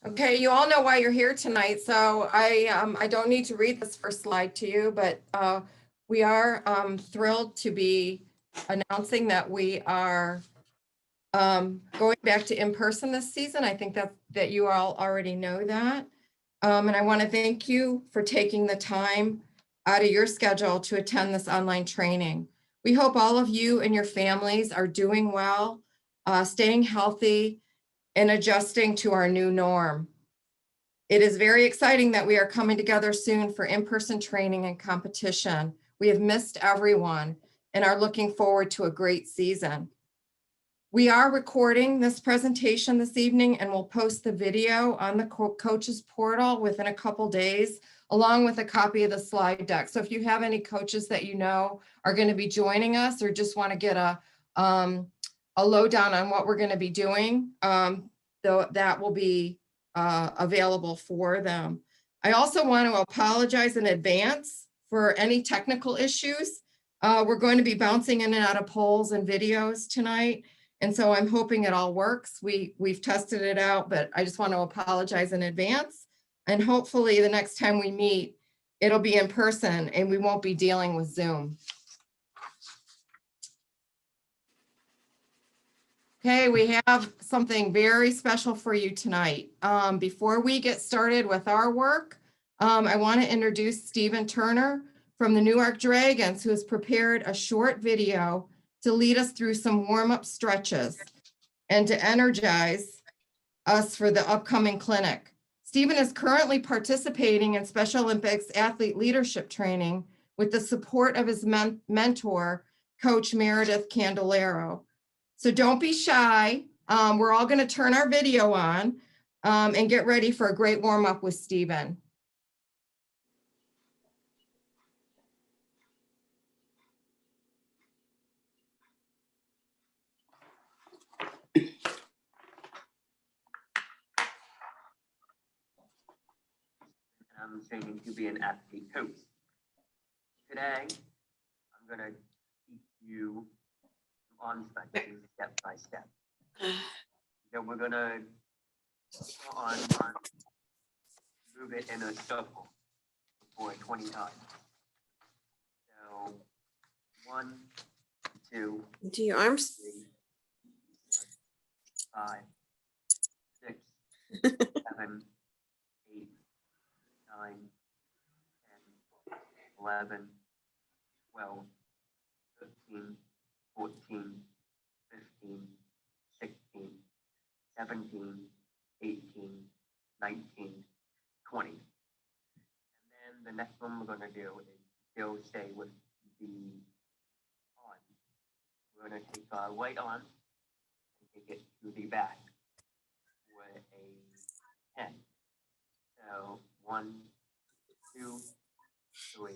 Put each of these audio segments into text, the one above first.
Okay, you all know why you're here tonight, so I don't need to read this first slide to you, but we are thrilled to be announcing that we are going back to in-person this season. I think that you all already know that. And I want to thank you for taking the time out of your schedule to attend this online training. We hope all of you and your families are doing well, staying healthy, and adjusting to our new norm. It is very exciting that we are coming together soon for in-person training and competition. We have missed everyone and are looking forward to a great season. We are recording this presentation this evening and we'll post the video on the coaches portal within a couple days, along with a copy of the slide deck. So if you have any coaches that you know are going to be joining us or just want to get a lowdown on what we're going to be doing, that will be available for them. I also want to apologize in advance for any technical issues. We're going to be bouncing in and out of polls and videos tonight. And so I'm hoping it all works. We've tested it out, but I just want to apologize in advance. And hopefully the next time we meet, it'll be in person and we won't be dealing with Zoom. Okay, we have something very special for you tonight. Before we get started with our work, I want to introduce Stephen Turner from the Newark Dragons, who has prepared a short video to lead us through some warm-up stretches and to energize us for the upcoming clinic. Stephen is currently participating in Special Olympics athlete leadership training with the support of his mentor, Coach Meredith Candelero. So don't be shy. We're all going to turn our video on and get ready for a great warm-up with Stephen. I'm training to be an athlete coach. Today, I'm going to teach you on stretches step by step. So we're going to move it in a circle for 20 times. So 1, 2, Do your arms? 3, 4, 5, 6, 7, 8, 9, 10, 11, 12, 13, 14, 15, 16, 17, 18, 19, 20. And then the next one we're going to do is still stay with the arm. We're going to take our right arm and take it to the back with a 10. So 1, 2, 3,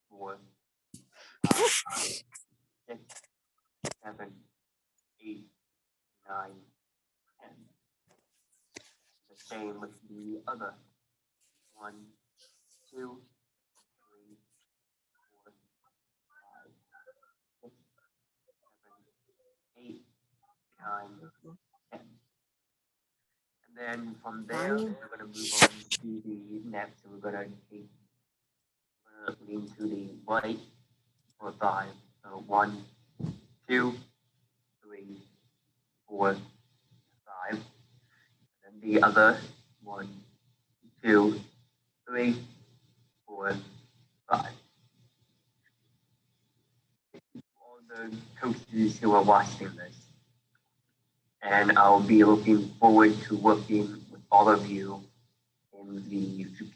4, 5, 6, 7, 8, 9, 10. The same with the other. 1, 2, 3, 4, 5, 6, 7, 8, 9, 10. And then from there, we're going to move on to the next. So we're going to lean to the right for 5. So 1, 2, 3, 4, 5. And then the other 1, 2, 3, 4, 5. All the coaches who are watching this, and I'll be looking forward to working with all of you in the future.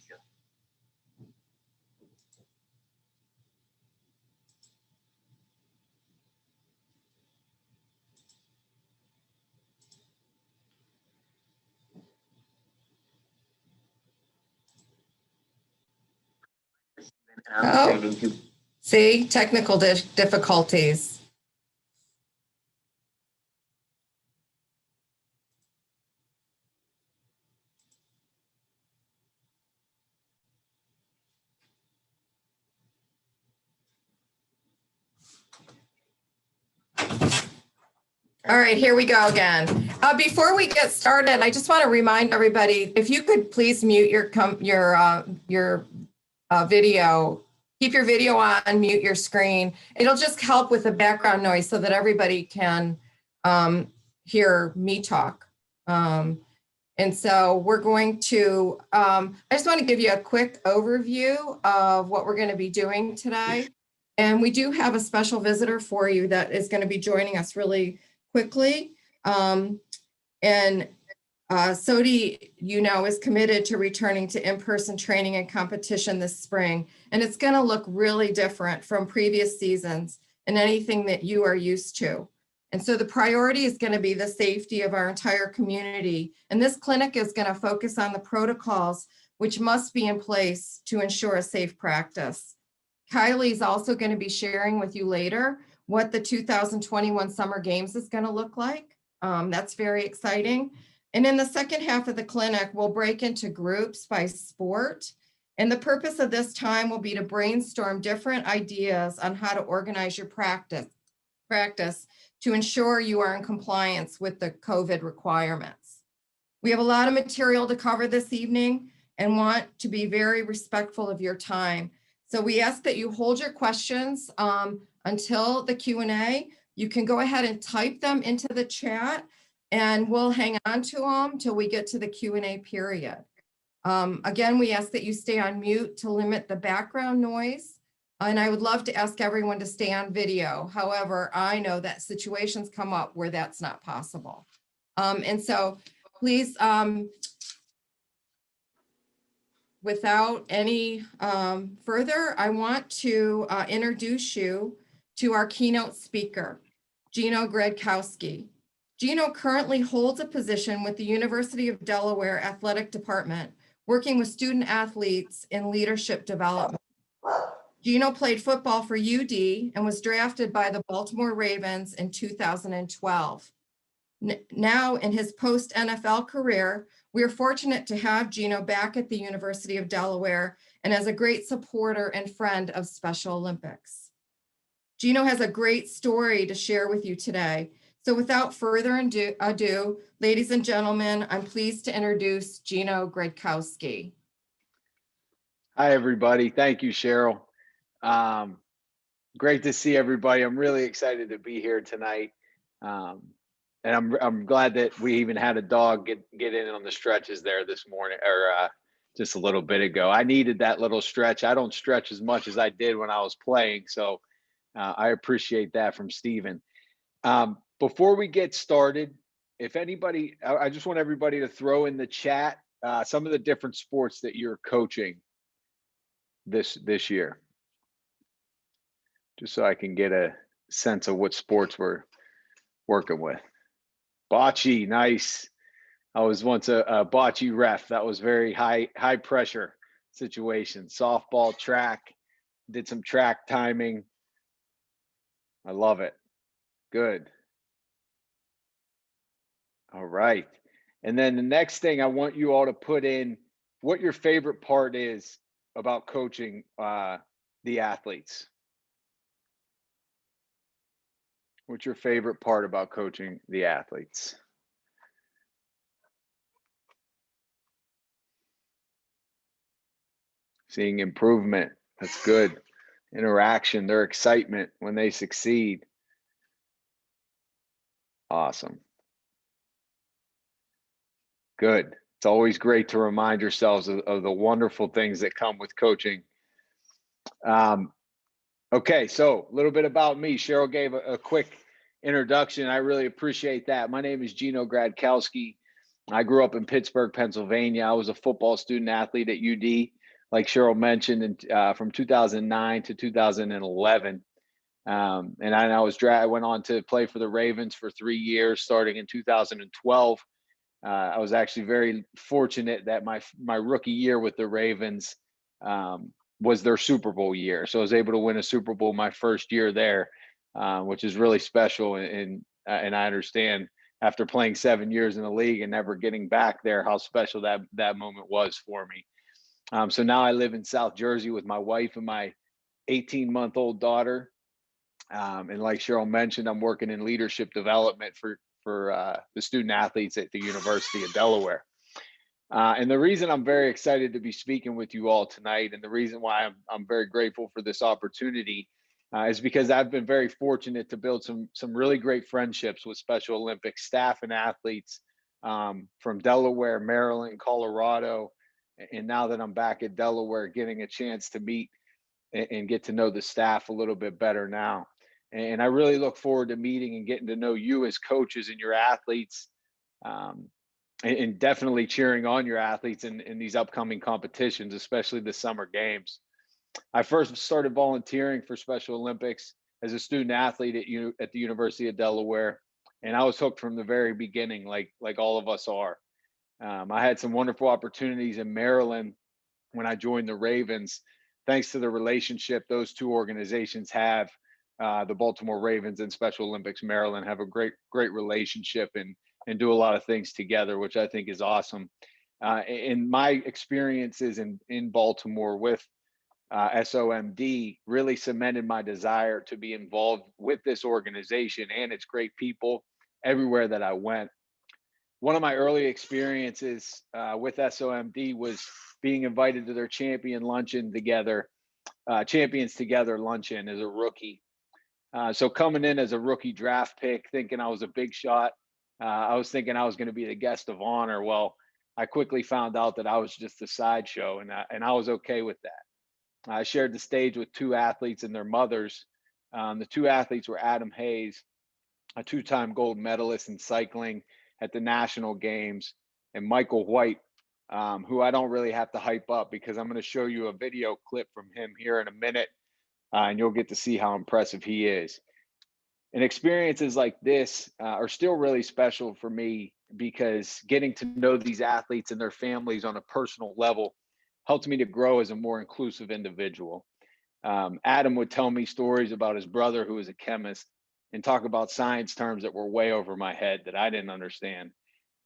Oh, see, technical difficulties. All right, here we go again. Before we get started, I just want to remind everybody, if you could please mute your video, keep your video on, mute your screen. It'll just help with the background noise so that everybody can hear me talk. And so we're going to, I just want to give you a quick overview of what we're going to be doing today. And we do have a special visitor for you that is going to be joining us really quickly. And SOTI, is committed to returning to in-person training and competition this spring. And it's going to look really different from previous seasons and anything that you are used to. And so the priority is going to be the safety of our entire community. And this clinic is going to focus on the protocols which must be in place to ensure a safe practice. Kylie is also going to be sharing with you later what the 2021 Summer Games is going to look like. That's very exciting. And in the second half of the clinic, we'll break into groups by sport. And the purpose of this time will be to brainstorm different ideas on how to organize your practice to ensure you are in compliance with the COVID requirements. We have a lot of material to cover this evening and want to be very respectful of your time. So we ask that you hold your questions until the Q&A. You can go ahead and type them into the chat and we'll hang on to them till we get to the Q&A period. Again, we ask that you stay on mute to limit the background noise. And I would love to ask everyone to stay on video. However, I know that situations come up where that's not possible. And so please, without any further, I want to introduce you to our keynote speaker, Gino Gradkowski. Gino currently holds a position with the University of Delaware Athletic Department, working with student athletes in leadership development. Gino played football for UD and was drafted by the Baltimore Ravens in 2012. Now in his post-NFL career, we are fortunate to have Gino back at the University of Delaware and as a great supporter and friend of Special Olympics. Gino has a great story to share with you today. So without further ado, ladies and gentlemen, I'm pleased to introduce Gino Gradkowski. Hi, everybody. Thank you, Cheryl. Great to see everybody. I'm really excited to be here tonight. And I'm glad that we even had a dog get in on the stretches there this morning, or just a little bit ago. I needed that little stretch. I don't stretch as much as I did when I was playing, so I appreciate that from Steven. Before we get started, if anybody, I just want everybody to throw in the chat some of the different sports that you're coaching this year, just so I can get a sense of what sports we're working with. Bocce, nice. I was once a bocce ref. That was very high pressure situation. Softball, track, did some track timing. I love it. Good. All right. And then the next thing, I want you all to put in what your favorite part is about coaching the athletes. What's your favorite part about coaching the athletes? Seeing improvement. That's good. Interaction, their excitement when they succeed. Awesome. Good. It's always great to remind yourselves of the wonderful things that come with coaching. Okay, so a little bit about me. Cheryl gave a quick introduction. I really appreciate that. My name is Gino Gradkowski. I grew up in Pittsburgh, Pennsylvania. I was a football student athlete at UD, like Cheryl mentioned, from 2009 to 2011. And I went on to play for the Ravens for 3 years, starting in 2012. I was actually very fortunate that my rookie year with the Ravens was their Super Bowl year. So I was able to win a Super Bowl my first year there, which is really special. And I understand after playing 7 years in the league and never getting back there, how special that moment was for me. So now I live in South Jersey with my wife and my 18-month-old daughter. And like Cheryl mentioned, I'm working in leadership development the student athletes at the University of Delaware. And the reason I'm very excited to be speaking with you all tonight, and the reason why I'm very grateful for this opportunity, is because I've been very fortunate to build some really great friendships with Special Olympics staff and athletes from Delaware, Maryland, Colorado, and now that I'm back at Delaware, getting a chance to meet and get to know the staff a little bit better now. And I really look forward to meeting and getting to know you as coaches and your athletes, and definitely cheering on your athletes in these upcoming competitions, especially the summer games. I first started volunteering for Special Olympics as a student athlete at the University of Delaware, and I was hooked from the very beginning, like all of us are. I had some wonderful opportunities in Maryland when I joined the Ravens, thanks to the relationship those two organizations have. The Baltimore Ravens and Special Olympics Maryland have a great relationship and do a lot of things together, which I think is awesome. And my experiences in Baltimore with SOMD really cemented my desire to be involved with this organization and its great people everywhere that I went. One of my early experiences with SOMD was being invited to their champions together luncheon as a rookie. So coming in as a rookie draft pick, thinking I was a big shot, I was thinking I was going to be the guest of honor. Well, I quickly found out that I was just a sideshow, and I was okay with that. I shared the stage with two athletes and their mothers. The two athletes were Adam Hayes, a two-time gold medalist in cycling at the national games, and Michael White, who I don't really have to hype up because I'm going to show you a video clip from him here in a minute, and you'll get to see how impressive he is. And experiences like this are still really special for me because getting to know these athletes and their families on a personal level helped me to grow as a more inclusive individual. Adam would tell me stories about his brother, who was a chemist, and talk about science terms that were way over my head that I didn't understand.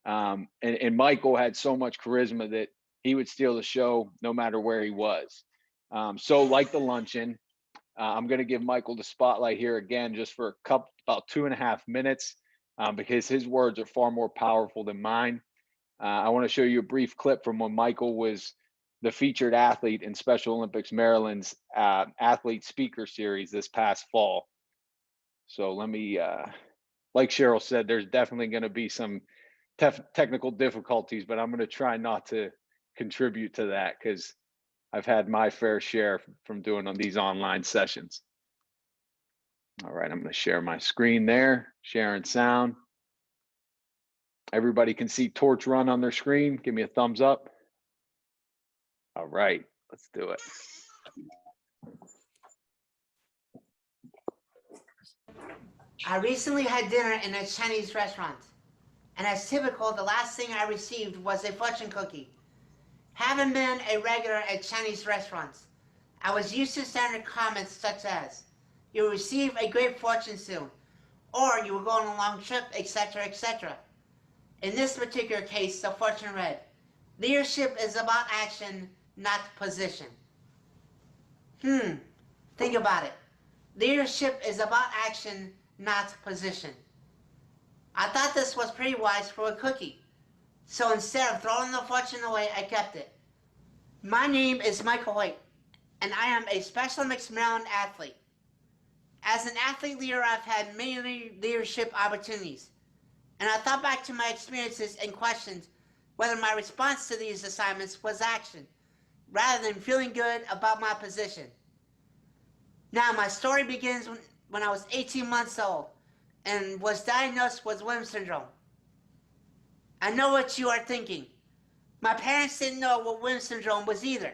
And Michael had so much charisma that he would steal the show no matter where he was. So like the luncheon, I'm going to give Michael the spotlight here again, just for about 2.5 minutes, because his words are far more powerful than mine. I want to show you a brief clip from when Michael was the featured athlete in Special Olympics Maryland's athlete speaker series this past fall. So let me, like Cheryl said, there's definitely going to be some technical difficulties, but I'm going to try not to contribute to that because I've had my fair share from doing on these online sessions. All right, I'm going to share my screen there, sharing sound. Everybody can see Torch Run on their screen. Give me a thumbs up. All right, let's do it. I recently had dinner in a Chinese restaurant, and as typical, the last thing I received was a fortune cookie. Having been a regular at Chinese restaurants, I was used to standard comments such as, "You will receive a great fortune soon," or "You will go on a long trip," etc., etc. In this particular case, the fortune read, "Leadership is about action, not position." Think about it. Leadership is about action, not position. I thought this was pretty wise for a cookie. So instead of throwing the fortune away, I kept it. My name is Michael White, and I am a Special Olympics Maryland athlete. As an athlete leader, I've had many leadership opportunities, and I thought back to my experiences and questioned whether my response to these assignments was action, rather than feeling good about my position. Now, my story begins when I was 18 months old and was diagnosed with Williams syndrome. I know what you are thinking. My parents didn't know what Williams syndrome was either.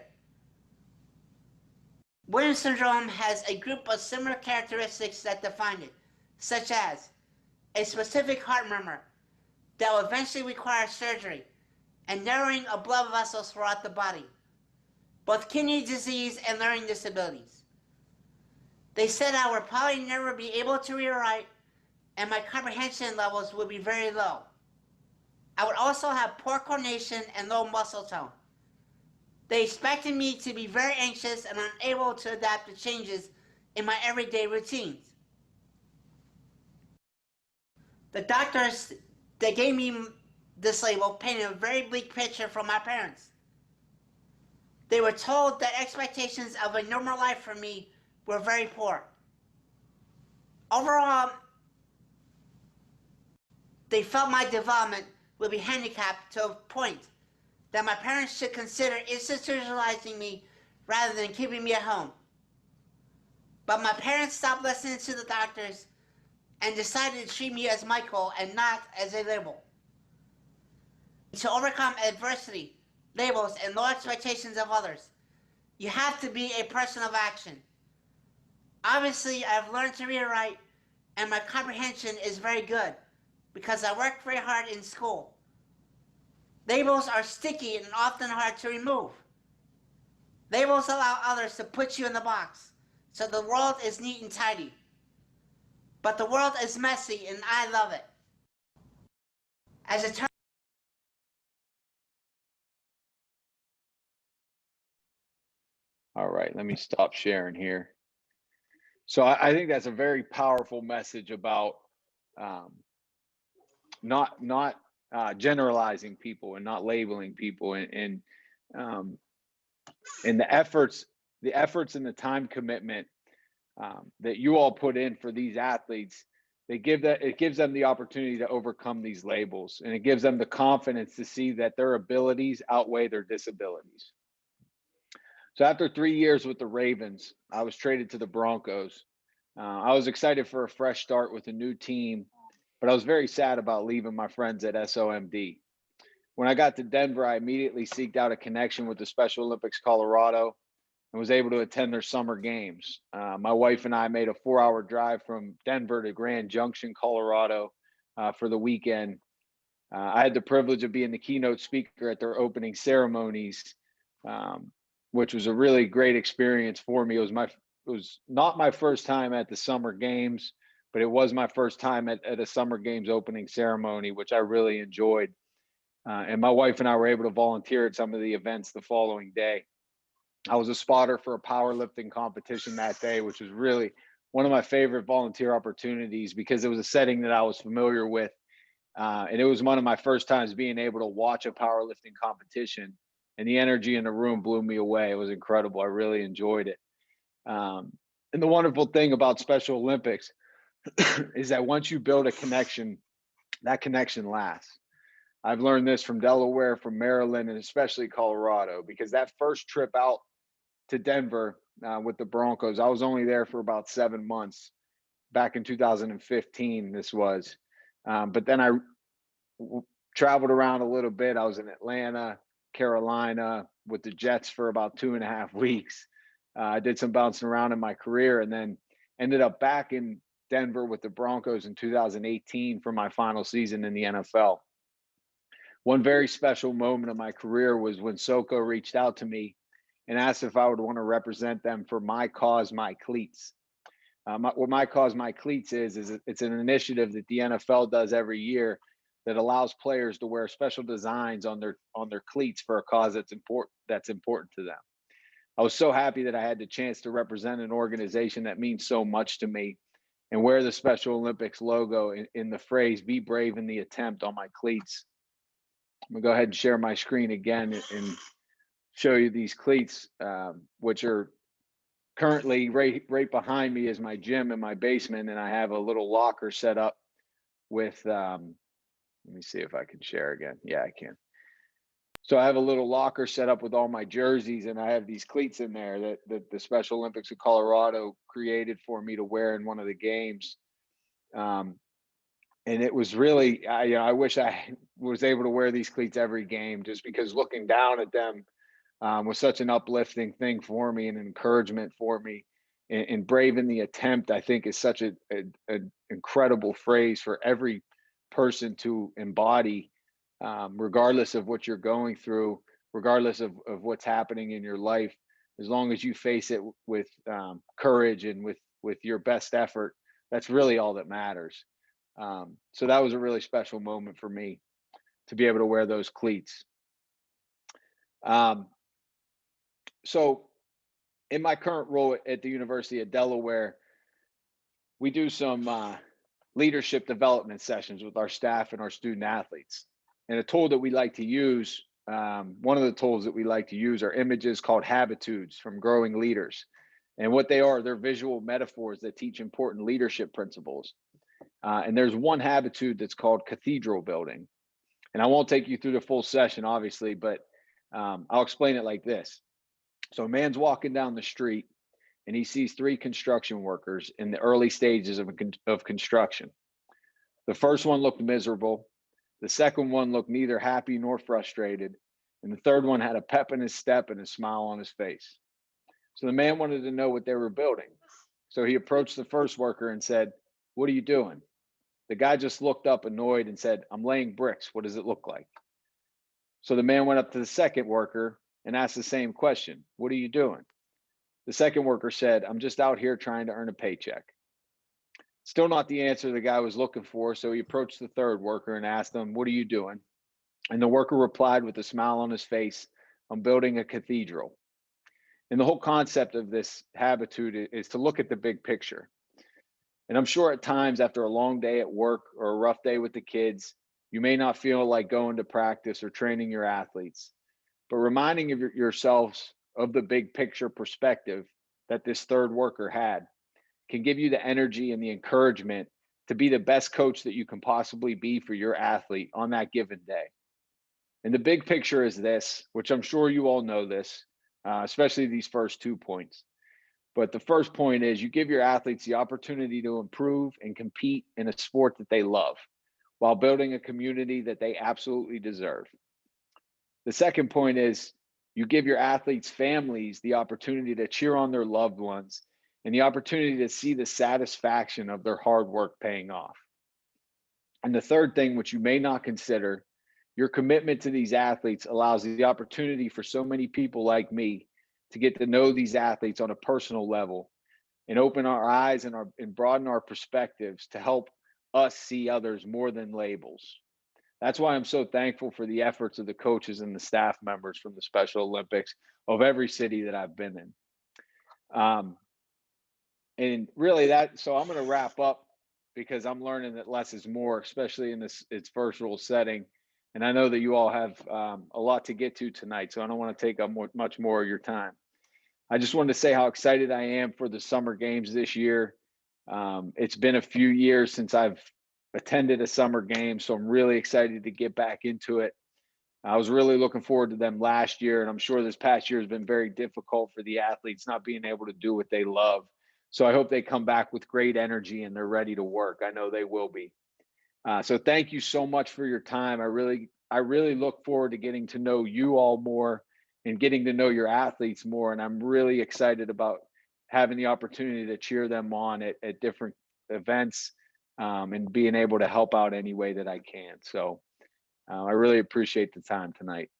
Williams syndrome has a group of similar characteristics that define it, such as a specific heart murmur that will eventually require surgery and narrowing of blood vessels throughout the body, both kidney disease and learning disabilities. They said I would probably never be able to read or write, and my comprehension levels would be very low. I would also have poor coordination and low muscle tone. They expected me to be very anxious and unable to adapt to changes in my everyday routines. The doctors that gave me this label painted a very bleak picture for my parents. They were told that expectations of a normal life for me were very poor. Overall, they felt my development would be handicapped to a point that my parents should consider institutionalizing me rather than keeping me at home. But my parents stopped listening to the doctors and decided to treat me as Michael and not as a label. To overcome adversity, labels, and low expectations of others, you have to be a person of action. Obviously, I've learned to read and write, and my comprehension is very good because I worked very hard in school. Labels are sticky and often hard to remove. Labels allow others to put you in the box, so the world is neat and tidy. But the world is messy, and I love it. As it turns All right, let me stop sharing here. So I think that's a very powerful message about not generalizing people and not labeling people, and the efforts and the time commitment that you all put in for these athletes. It gives them the opportunity to overcome these labels, and it gives them the confidence to see that their abilities outweigh their disabilities. So after 3 years with the Ravens, I was traded to the Broncos. I was excited for a fresh start with a new team, but I was very sad about leaving my friends at SOMD. When I got to Denver, I immediately seeked out a connection with the Special Olympics Colorado and was able to attend their summer games. My wife and I made a 4-hour drive from Denver to Grand Junction, Colorado for the weekend. I had the privilege of being the keynote speaker at their opening ceremonies, which was a really great experience for me. It was not my first time at the summer games, but it was my first time at a summer games opening ceremony, which I really enjoyed. And my wife and I were able to volunteer at some of the events the following day. I was a spotter for a powerlifting competition that day, which was really one of my favorite volunteer opportunities because it was a setting that I was familiar with. And it was one of my first times being able to watch a powerlifting competition, and the energy in the room blew me away. It was incredible. I really enjoyed it. And the wonderful thing about Special Olympics is that once you build a connection, that connection lasts. I've learned this from Delaware, from Maryland, and especially Colorado, because that first trip out to Denver with the Broncos, I was only there for about 7 months back in 2015. This was, but then I traveled around a little bit. I was in Atlanta, Carolina with the Jets for about 2.5 weeks. I did some bouncing around in my career, and then ended up back in Denver with the Broncos in 2018 for my final season in the NFL. One very special moment of my career was when Soko reached out to me and asked if I would want to represent them for My Cause, My Cleats. What My Cause, My Cleats is it's an initiative that the NFL does every year that allows players to wear special designs on their cleats for a cause that's important to them. I was so happy that I had the chance to represent an organization that means so much to me and wear the Special Olympics logo in the phrase "Be brave in the attempt" on my cleats. I'm gonna go ahead and share my screen again and show you these cleats, which are currently right behind me is my gym in my basement, and I have a little locker set up with, let me see if I can share again. Yeah, I can. So I have a little locker set up with all my jerseys, and I have these cleats in there that the Special Olympics of Colorado created for me to wear in one of the games. And it was really, I wish I was able to wear these cleats every game, just because looking down at them was such an uplifting thing for me and an encouragement for me. And brave in the attempt, I think, is such an incredible phrase for every person to embody, regardless of what you're going through, regardless of what's happening in your life. As long as you face it with courage and with your best effort, that's really all that matters. So that was a really special moment for me to be able to wear those cleats. So in my current role at the University of Delaware, we do some leadership development sessions with our staff and our student athletes. And a tool that we like to use, one of the tools that we like to use are images called habitudes from Growing Leaders. And what they are, they're visual metaphors that teach important leadership principles. And there's one habitude that's called cathedral building. And I won't take you through the full session, obviously, but I'll explain it like this. So a man's walking down the street and he sees 3 construction workers in the early stages of construction. The first one looked miserable. The second one looked neither happy nor frustrated. And the third one had a pep in his step and a smile on his face. So the man wanted to know what they were building. So he approached the first worker and said, "What are you doing?" The guy just looked up annoyed and said, "I'm laying bricks. What does it look like?" So the man went up to the second worker and asked the same question. "What are you doing?" The second worker said, "I'm just out here trying to earn a paycheck." Still not the answer the guy was looking for. So he approached the third worker and asked him, "What are you doing?" And the worker replied with a smile on his face, "I'm building a cathedral." And the whole concept of this habitude is to look at the big picture. And I'm sure at times after a long day at work or a rough day with the kids, you may not feel like going to practice or training your athletes, but reminding yourselves of the big picture perspective that this third worker had can give you the energy and the encouragement to be the best coach that you can possibly be for your athlete on that given day. And the big picture is this, which I'm sure you all know this, especially these first 2 points. But the first point is you give your athletes the opportunity to improve and compete in a sport that they love while building a community that they absolutely deserve. The second point is you give your athletes' families the opportunity to cheer on their loved ones and the opportunity to see the satisfaction of their hard work paying off. And the third thing, which you may not consider, your commitment to these athletes allows the opportunity for so many people like me to get to know these athletes on a personal level and open our eyes and broaden our perspectives to help us see others more than labels. That's why I'm so thankful for the efforts of the coaches and the staff members from the Special Olympics of every city that I've been in. And really so I'm going to wrap up because I'm learning that less is more, especially in its virtual setting. And I know that you all have a lot to get to tonight, so I don't want to take up much more of your time. I just wanted to say how excited I am for the summer games this year. It's been a few years since I've attended a summer game, so I'm really excited to get back into it. I was really looking forward to them last year, and I'm sure this past year has been very difficult for the athletes not being able to do what they love. So I hope they come back with great energy and they're ready to work. I know they will be. So thank you so much for your time. I really look forward to getting to know you all more and getting to know your athletes more. And I'm really excited about having the opportunity to cheer them on at different events and being able to help out any way that I can. So I really appreciate the time tonight.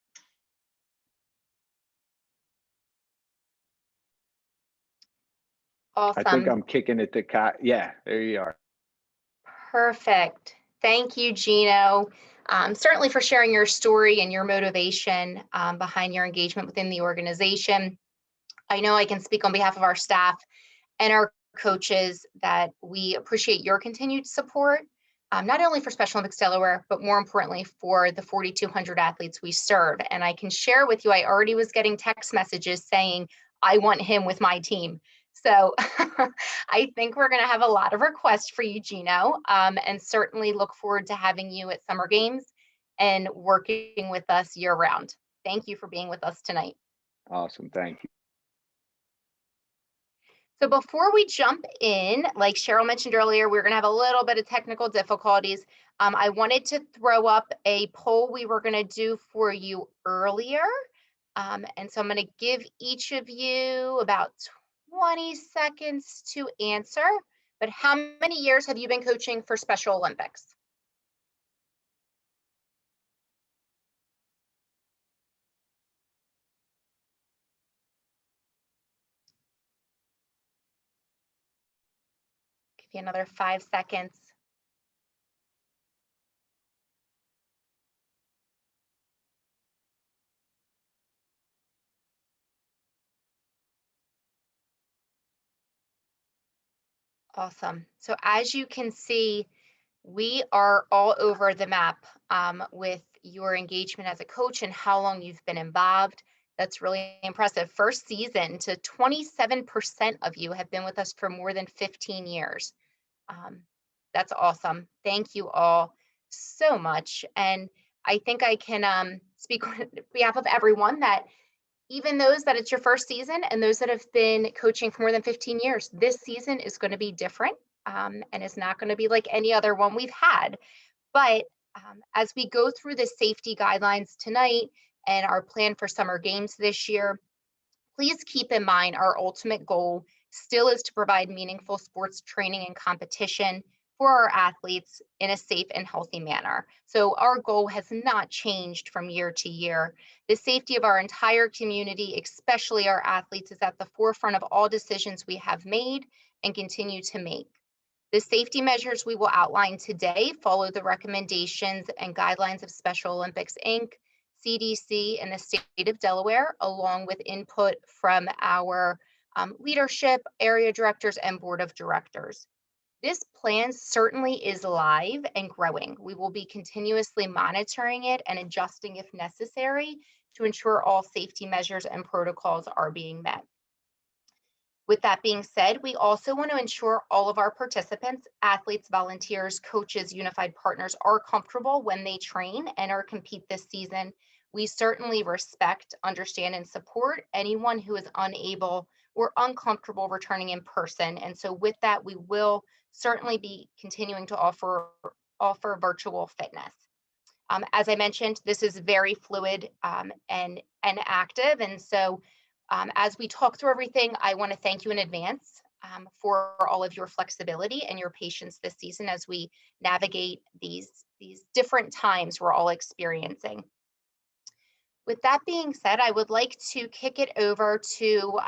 I think Awesome. I'm kicking it to Kai. Yeah, there you are. Perfect. Thank you, Gino. Certainly for sharing your story and your motivation behind your engagement within the organization. I know I can speak on behalf of our staff and our coaches that we appreciate your continued support, not only for Special Olympics Delaware, but more importantly for the 4,200 athletes we serve. And I can share with you, I already was getting text messages saying, I want him with my team. So I think we're going to have a lot of requests for you, Gino, and certainly look forward to having you at summer games and working with us year round. Thank you for being with us tonight. Awesome. Thank you. So before we jump in, like Cheryl mentioned earlier, we're going to have a little bit of technical difficulties. I wanted to throw up a poll we were going to do for you earlier. And so I'm going to give each of you about 20 seconds to answer. But how many years have you been coaching for Special Olympics? Give you another 5 seconds. Awesome. So as you can see, We are all over the map with your engagement as a coach and how long you've been involved. That's really impressive. First season to 27% of you have been with us for more than 15 years. That's awesome. Thank you all so much. And I think I can speak on behalf of everyone that even those that it's your first season and those that have been coaching for more than 15 years, this season is going to be different and is not going to be like any other one we've had. But as we go through the safety guidelines tonight and our plan for summer games this year, please keep in mind our ultimate goal still is to provide meaningful sports training and competition for our athletes in a safe and healthy manner. So our goal has not changed from year to year. The safety of our entire community, especially our athletes, is at the forefront of all decisions we have made and continue to make. The safety measures we will outline today follow the recommendations and guidelines of Special Olympics, Inc., CDC, and the state of Delaware, along with input from our leadership, area directors, and board of directors. This plan certainly is live and growing. We will be continuously monitoring it and adjusting if necessary to ensure all safety measures and protocols are being met. With that being said, we also want to ensure all of our participants, athletes, volunteers, coaches, unified partners are comfortable when they train and or compete this season. We certainly respect, understand, and support anyone who is unable or uncomfortable returning in person. And so with that, we will certainly be continuing to offer virtual fitness. As I mentioned, this is very fluid and active. And so as we talk through everything, I want to thank you in advance for all of your flexibility and your patience this season as we navigate these different times we're all experiencing. With that being said, I would like to kick it over to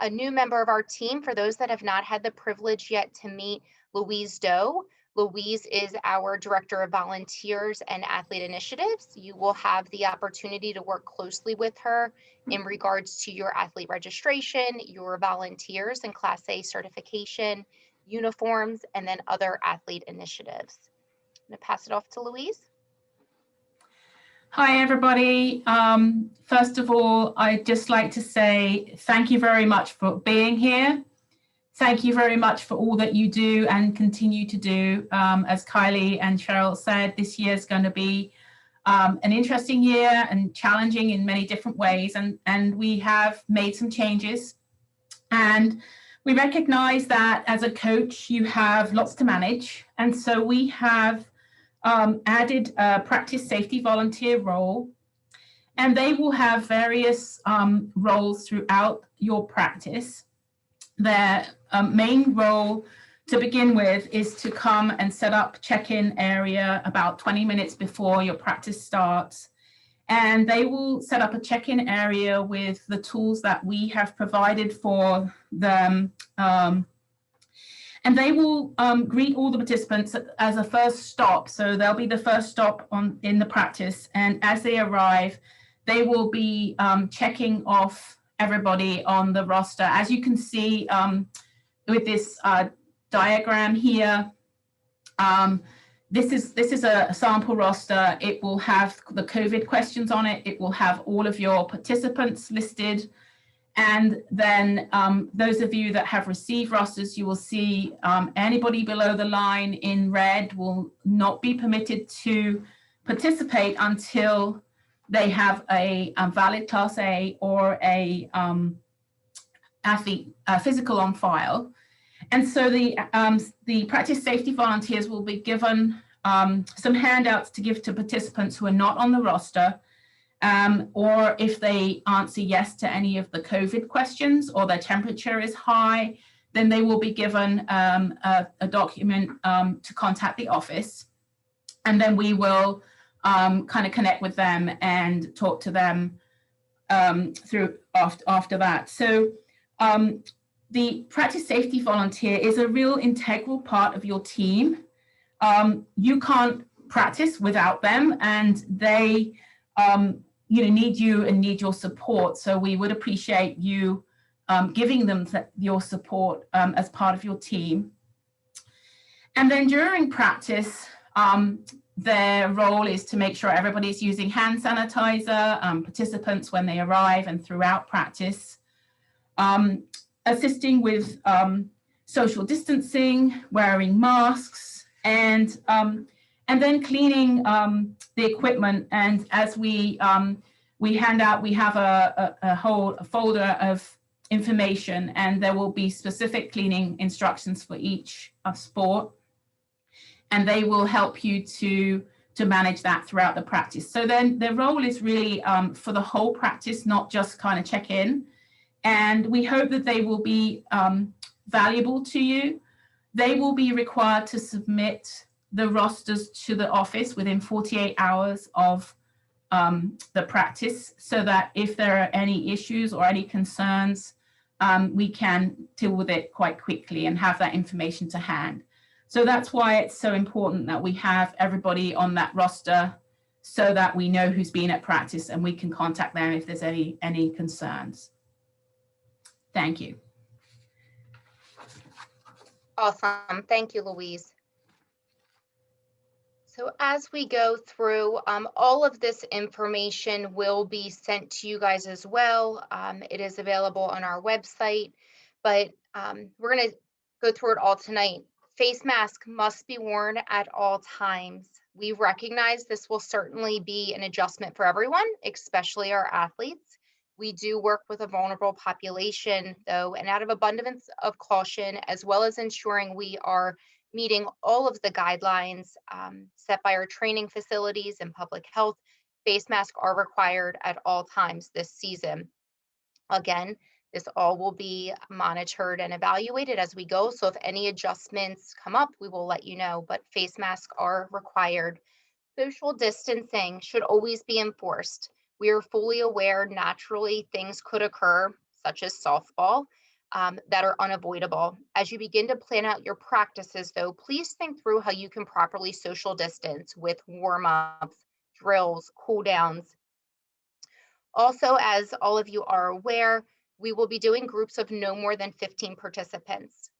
a new member of our team. For those that have not had the privilege yet to meet Louise Doe. Louise is our Director of Volunteers and Athlete Initiatives. You will have the opportunity to work closely with her in regards to your athlete registration, your volunteers and Class A certification, uniforms, and then other athlete initiatives. I'm going to pass it off to Louise. Hi, everybody. First of all, I'd just like to say thank you very much for being here. Thank you very much for all that you do and continue to do. As Kylie and Cheryl said, this year is going to be an interesting year and challenging in many different ways. And we have made some changes. And we recognize that as a coach, you have lots to manage. And so we have added a practice safety volunteer role. And they will have various roles throughout your practice. Their main role to begin with is to come and set up check-in area about 20 minutes before your practice starts. And they will set up a check-in area with the tools that we have provided for them. And they will greet all the participants as a first stop. So they'll be the first stop in the practice. And as they arrive, they will be checking off everybody on the roster. As you can see with this diagram here, this is a sample roster. It will have the COVID questions on it. It will have all of your participants listed. And then those of you that have received rosters, you will see anybody below the line in red will not be permitted to participate until they have a valid Class A or a athlete physical on file. And so the practice safety volunteers will be given some handouts to give to participants who are not on the roster, or if they answer yes to any of the COVID questions or their temperature is high, then they will be given a document to contact the office. And then we will kind of connect with them and talk to them through after that. So the practice safety volunteer is a real integral part of your team. You can't practice without them, and they need you and need your support. So we would appreciate you giving them your support as part of your team. And then during practice, Their role is to make sure everybody's using hand sanitizer, participants when they arrive and throughout practice, assisting with social distancing, wearing masks, and then cleaning the equipment. And as we hand out, we have a whole folder of information, and there will be specific cleaning instructions for each sport, and they will help you to manage that throughout the practice. So then their role is really for the whole practice, not just kind of check in. And we hope that they will be valuable to you. They will be required to submit the rosters to the office within 48 hours of the practice, so that if there are any issues or any concerns, we can deal with it quite quickly and have that information to hand. So that's why it's so important that we have everybody on that roster, so that we know who's been at practice and we can contact them if there's any concerns. Thank you. Awesome. Thank you, Louise. So as we go through, all of this information will be sent to you guys as well. It is available on our website, but we're going to go through it all tonight. Face mask must be worn at all times. We recognize this will certainly be an adjustment for everyone, especially our athletes. We do work with a vulnerable population, though, and out of abundance of caution, as well as ensuring we are meeting all of the guidelines set by our training facilities and public health, face masks are required at all times this season. Again, this all will be monitored and evaluated as we go. So if any adjustments come up, we will let you know, but face masks are required. Social distancing should always be enforced. We are fully aware naturally things could occur, such as softball, that are unavoidable. As you begin to plan out your practices, though, please think through how you can properly social distance with warm-ups, drills, cool downs. Also, as all of you are aware, we will be doing groups of no more than 15 participants.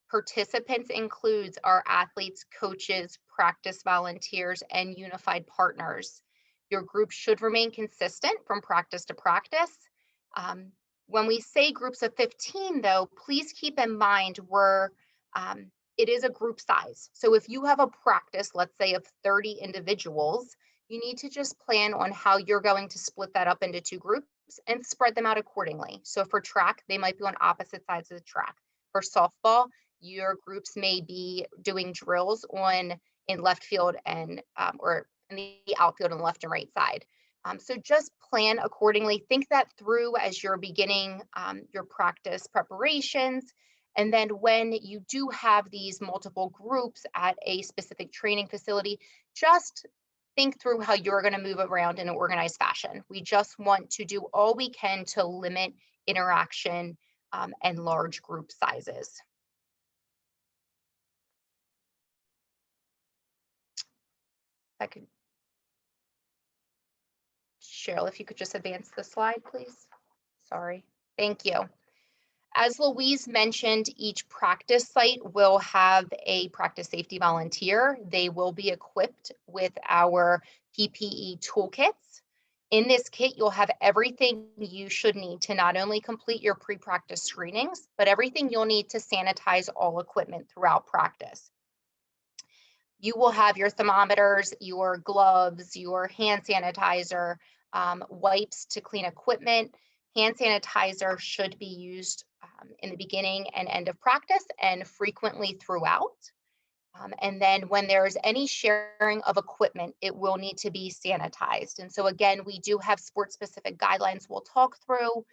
Participants includes our athletes, coaches, practice volunteers, and unified partners. Your group should remain consistent from practice to practice. When we say groups of 15, though, please keep in mind it is a group size. So if you have a practice, let's say of 30 individuals, you need to just plan on how you're going to split that up into 2 groups and spread them out accordingly. So for track, they might be on opposite sides of the track. For softball, your groups may be doing drills in left field and or in the outfield on the left and right side. So just plan accordingly. Think that through as you're beginning your practice preparations. And then when you do have these multiple groups at a specific training facility, just think through how you're going to move around in an organized fashion. We just want to do all we can to limit interaction and large group sizes. I could, Cheryl, if you could just advance the slide, please. Sorry. Thank you. As Louise mentioned, each practice site will have a practice safety volunteer. They will be equipped with our PPE toolkits. In this kit, you'll have everything you should need to not only complete your pre-practice screenings, but everything you'll need to sanitize all equipment throughout practice. You will have your thermometers, your gloves, your hand sanitizer, wipes to clean equipment. Hand sanitizer should be used in the beginning and end of practice and frequently throughout. And then when there's any sharing of equipment, it will need to be sanitized. And so again, we do have sport-specific guidelines we'll talk through,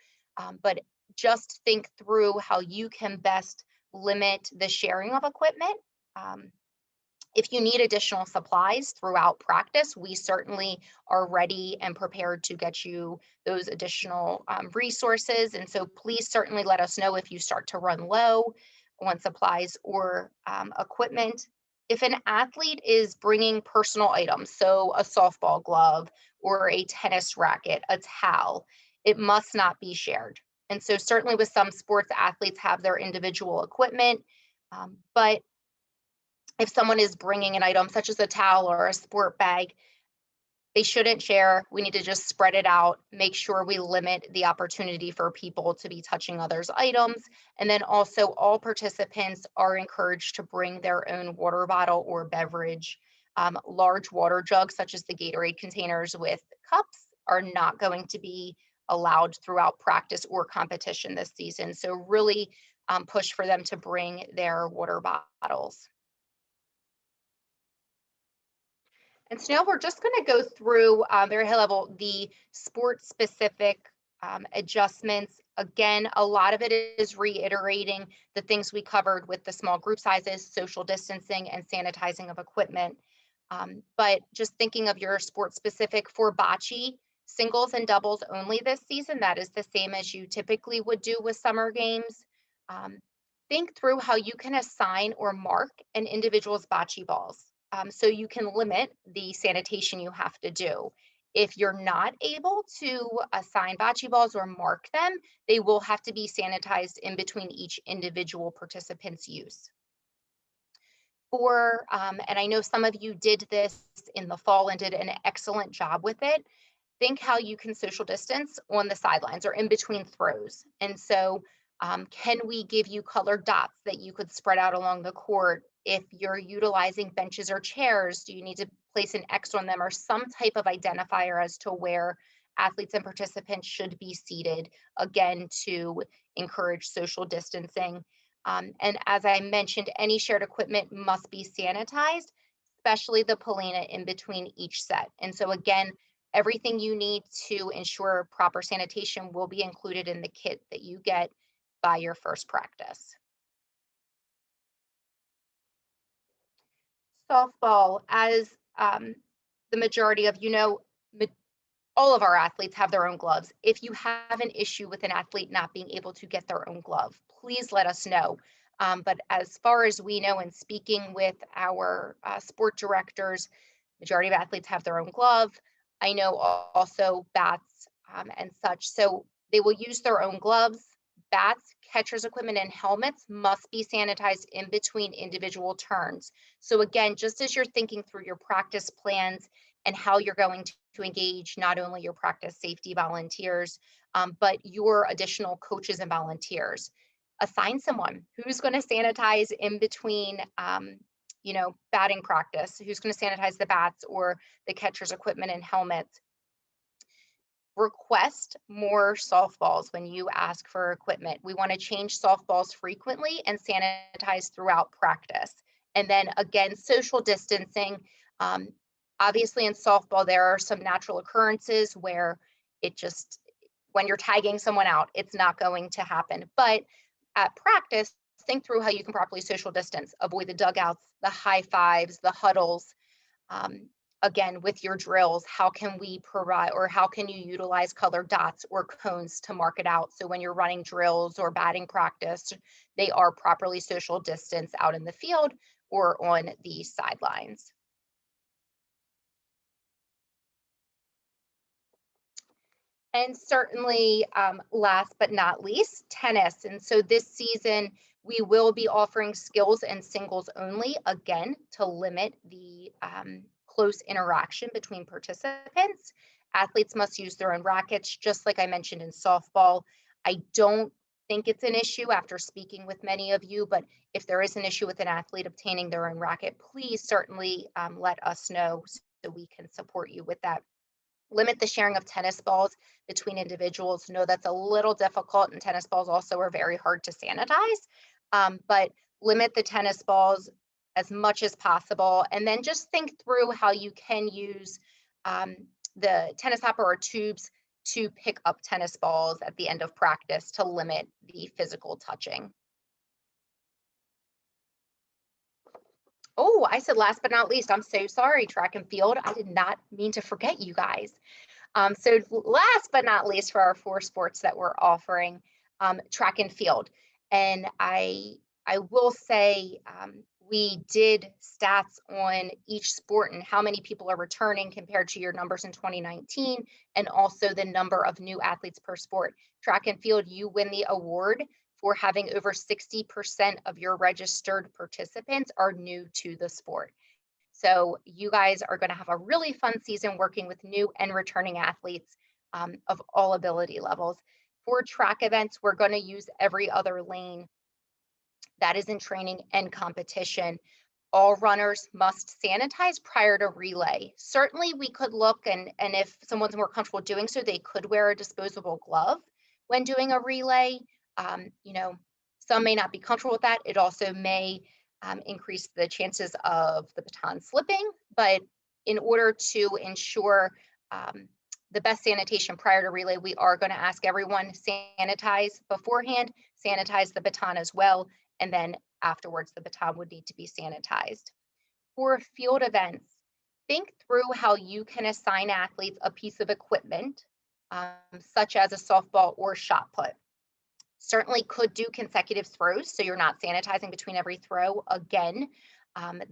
but just think through how you can best limit the sharing of equipment. If you need additional supplies throughout practice, we certainly are ready and prepared to get you those additional resources. And so please certainly let us know if you start to run low on supplies or equipment. If an athlete is bringing personal items, so a softball glove or a tennis racket, a towel, it must not be shared. And so certainly with some sports, athletes have their individual equipment, but if someone is bringing an item such as a towel or a sport bag, they shouldn't share. We need to just spread it out, make sure we limit the opportunity for people to be touching others' items. And then also all participants are encouraged to bring their own water bottle or beverage. Large water jugs, such as the Gatorade containers with cups, are not going to be allowed throughout practice or competition this season. So really push for them to bring their water bottles. And so now we're just going to go through very high level the sport specific adjustments. Again, a lot of it is reiterating the things we covered with the small group sizes, social distancing, and sanitizing of equipment. But just thinking of your sport specific for bocce, singles and doubles only this season, that is the same as you typically would do with summer games. Think through how you can assign or mark an individual's bocce balls. So you can limit the sanitation you have to do. If you're not able to assign bocce balls or mark them, they will have to be sanitized in between each individual participant's use. And I know some of you did this in the fall and did an excellent job with it. Think how you can social distance on the sidelines or in between throws. And so can we give you colored dots that you could spread out along the court? If you're utilizing benches or chairs, do you need to place an X on them or some type of identifier as to where athletes and participants should be seated, again, to encourage social distancing? And as I mentioned, any shared equipment must be sanitized, especially the Polina in between each set. And so again, everything you need to ensure proper sanitation will be included in the kit that you get by your first practice. Softball, as the majority of you know, all of our athletes have their own gloves. If you have an issue with an athlete not being able to get their own glove, please let us know. But as far as we know, and speaking with our sport directors, majority of athletes have their own glove. I know also bats and such. So they will use their own gloves. Bats, catcher's equipment, and helmets must be sanitized in between individual turns. So again, just as you're thinking through your practice plans and how you're going to engage not only your practice safety volunteers, but your additional coaches and volunteers, assign someone who's going to sanitize in between batting practice, who's going to sanitize the bats or the catcher's equipment and helmets. Request more softballs when you ask for equipment. We want to change softballs frequently and sanitize throughout practice. And then again, social distancing. Obviously in softball, there are some natural occurrences where when you're tagging someone out, it's not going to happen. But at practice, think through how you can properly social distance, avoid the dugouts, the high fives, the huddles. Again, with your drills, how can we provide, or how can you utilize colored dots or cones to mark it out? So when you're running drills or batting practice, they are properly social distance out in the field or on the sidelines. And certainly, last but not least, tennis. And so this season, we will be offering skills and singles only, again, to limit the close interaction between participants. Athletes must use their own rackets, just like I mentioned in softball. I don't think it's an issue after speaking with many of you, but if there is an issue with an athlete obtaining their own racket, please certainly let us know so we can support you with that. Limit the sharing of tennis balls between individuals. Know that's a little difficult, and tennis balls also are very hard to sanitize, but limit the tennis balls as much as possible. And then just think through how you can use the tennis hopper or tubes to pick up tennis balls at the end of practice to limit the physical touching. Oh, I said last but not least, I'm so sorry, track and field. I did not mean to forget you guys. So last but not least for our 4 sports that we're offering, track and field. And I will say we did stats on each sport and how many people are returning compared to your numbers in 2019, and also the number of new athletes per sport. Track and field, you win the award for having over 60% of your registered participants are new to the sport. So you guys are going to have a really fun season working with new and returning athletes of all ability levels. For track events, we're going to use every other lane that is in training and competition. All runners must sanitize prior to relay. Certainly we could look and if someone's more comfortable doing so, they could wear a disposable glove when doing a relay. You know, some may not be comfortable with that. It also may increase the chances of the baton slipping, but in order to ensure the best sanitation prior to relay, we are going to ask everyone sanitize beforehand, sanitize the baton as well, and then afterwards the baton would need to be sanitized. For field events, think through how you can assign athletes a piece of equipment, such as a softball or shot put. Certainly could do consecutive throws, so you're not sanitizing between every throw. Again,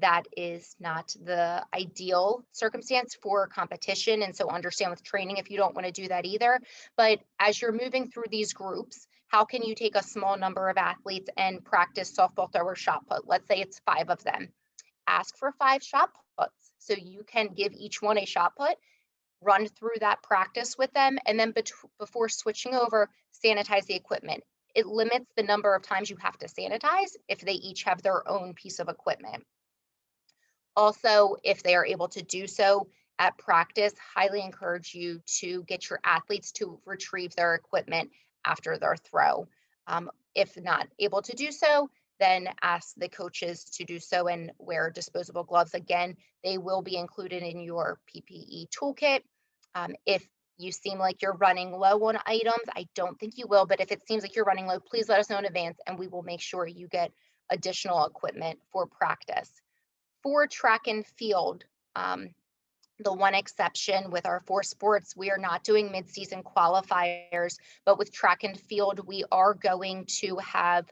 that is not the ideal circumstance for competition, and so understand with training if you don't want to do that either. But as you're moving through these groups, how can you take a small number of athletes and practice softball throw or shot put? Let's say it's 5 of them. Ask for 5 shot puts, so you can give each one a shot put, run through that practice with them, and then before switching over, sanitize the equipment. It limits the number of times you have to sanitize if they each have their own piece of equipment. Also, if they are able to do so at practice, highly encourage you to get your athletes to retrieve their equipment after their throw. If not able to do so, then ask the coaches to do so and wear disposable gloves. Again, they will be included in your PPE toolkit. If you seem like you're running low on items, I don't think you will, but if it seems like you're running low, please let us know in advance and we will make sure you get additional equipment for practice. For track and field, the one exception with our 4 sports, we are not doing mid-season qualifiers, but with track and field, we are going to have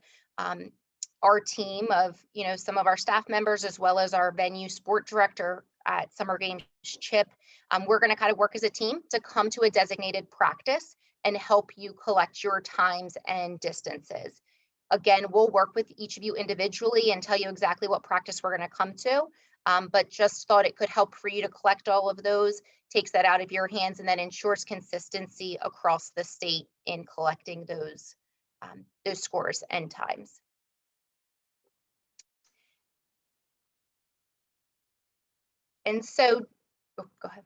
our team of, you know, some of our staff members, as well as our venue sport director at Summer Games, Chip. We're going to kind of work as a team to come to a designated practice and help you collect your times and distances. Again, we'll work with each of you individually and tell you exactly what practice we're going to come to. But just thought it could help for you to collect all of those, takes that out of your hands, and then ensures consistency across the state in collecting those scores and times. And so, oh, go ahead.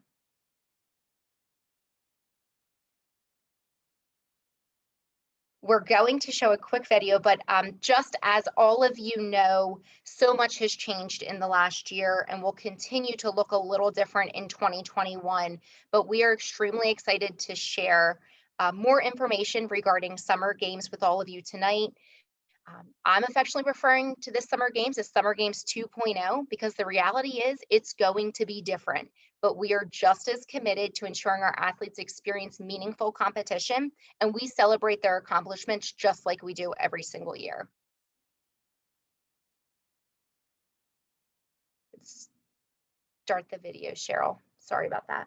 We're going to show a quick video, but just as all of you know, so much has changed in the last year and will continue to look a little different in 2021, but we are extremely excited to share more information regarding Summer Games with all of you tonight. I'm affectionately referring to this Summer Games as Summer Games 2.0 because the reality is it's going to be different, but we are just as committed to ensuring our athletes experience meaningful competition and we celebrate their accomplishments just like we do every single year. Let's start the video, Cheryl. Sorry about that.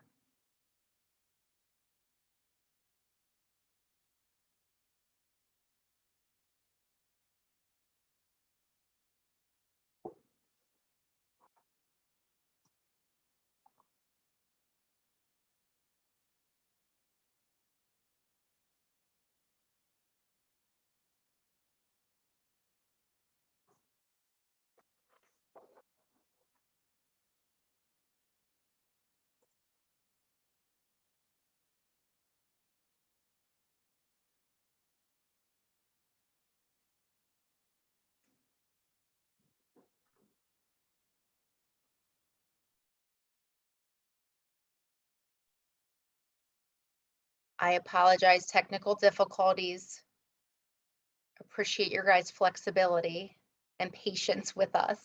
I apologize, technical difficulties. Appreciate your guys' flexibility and patience with us.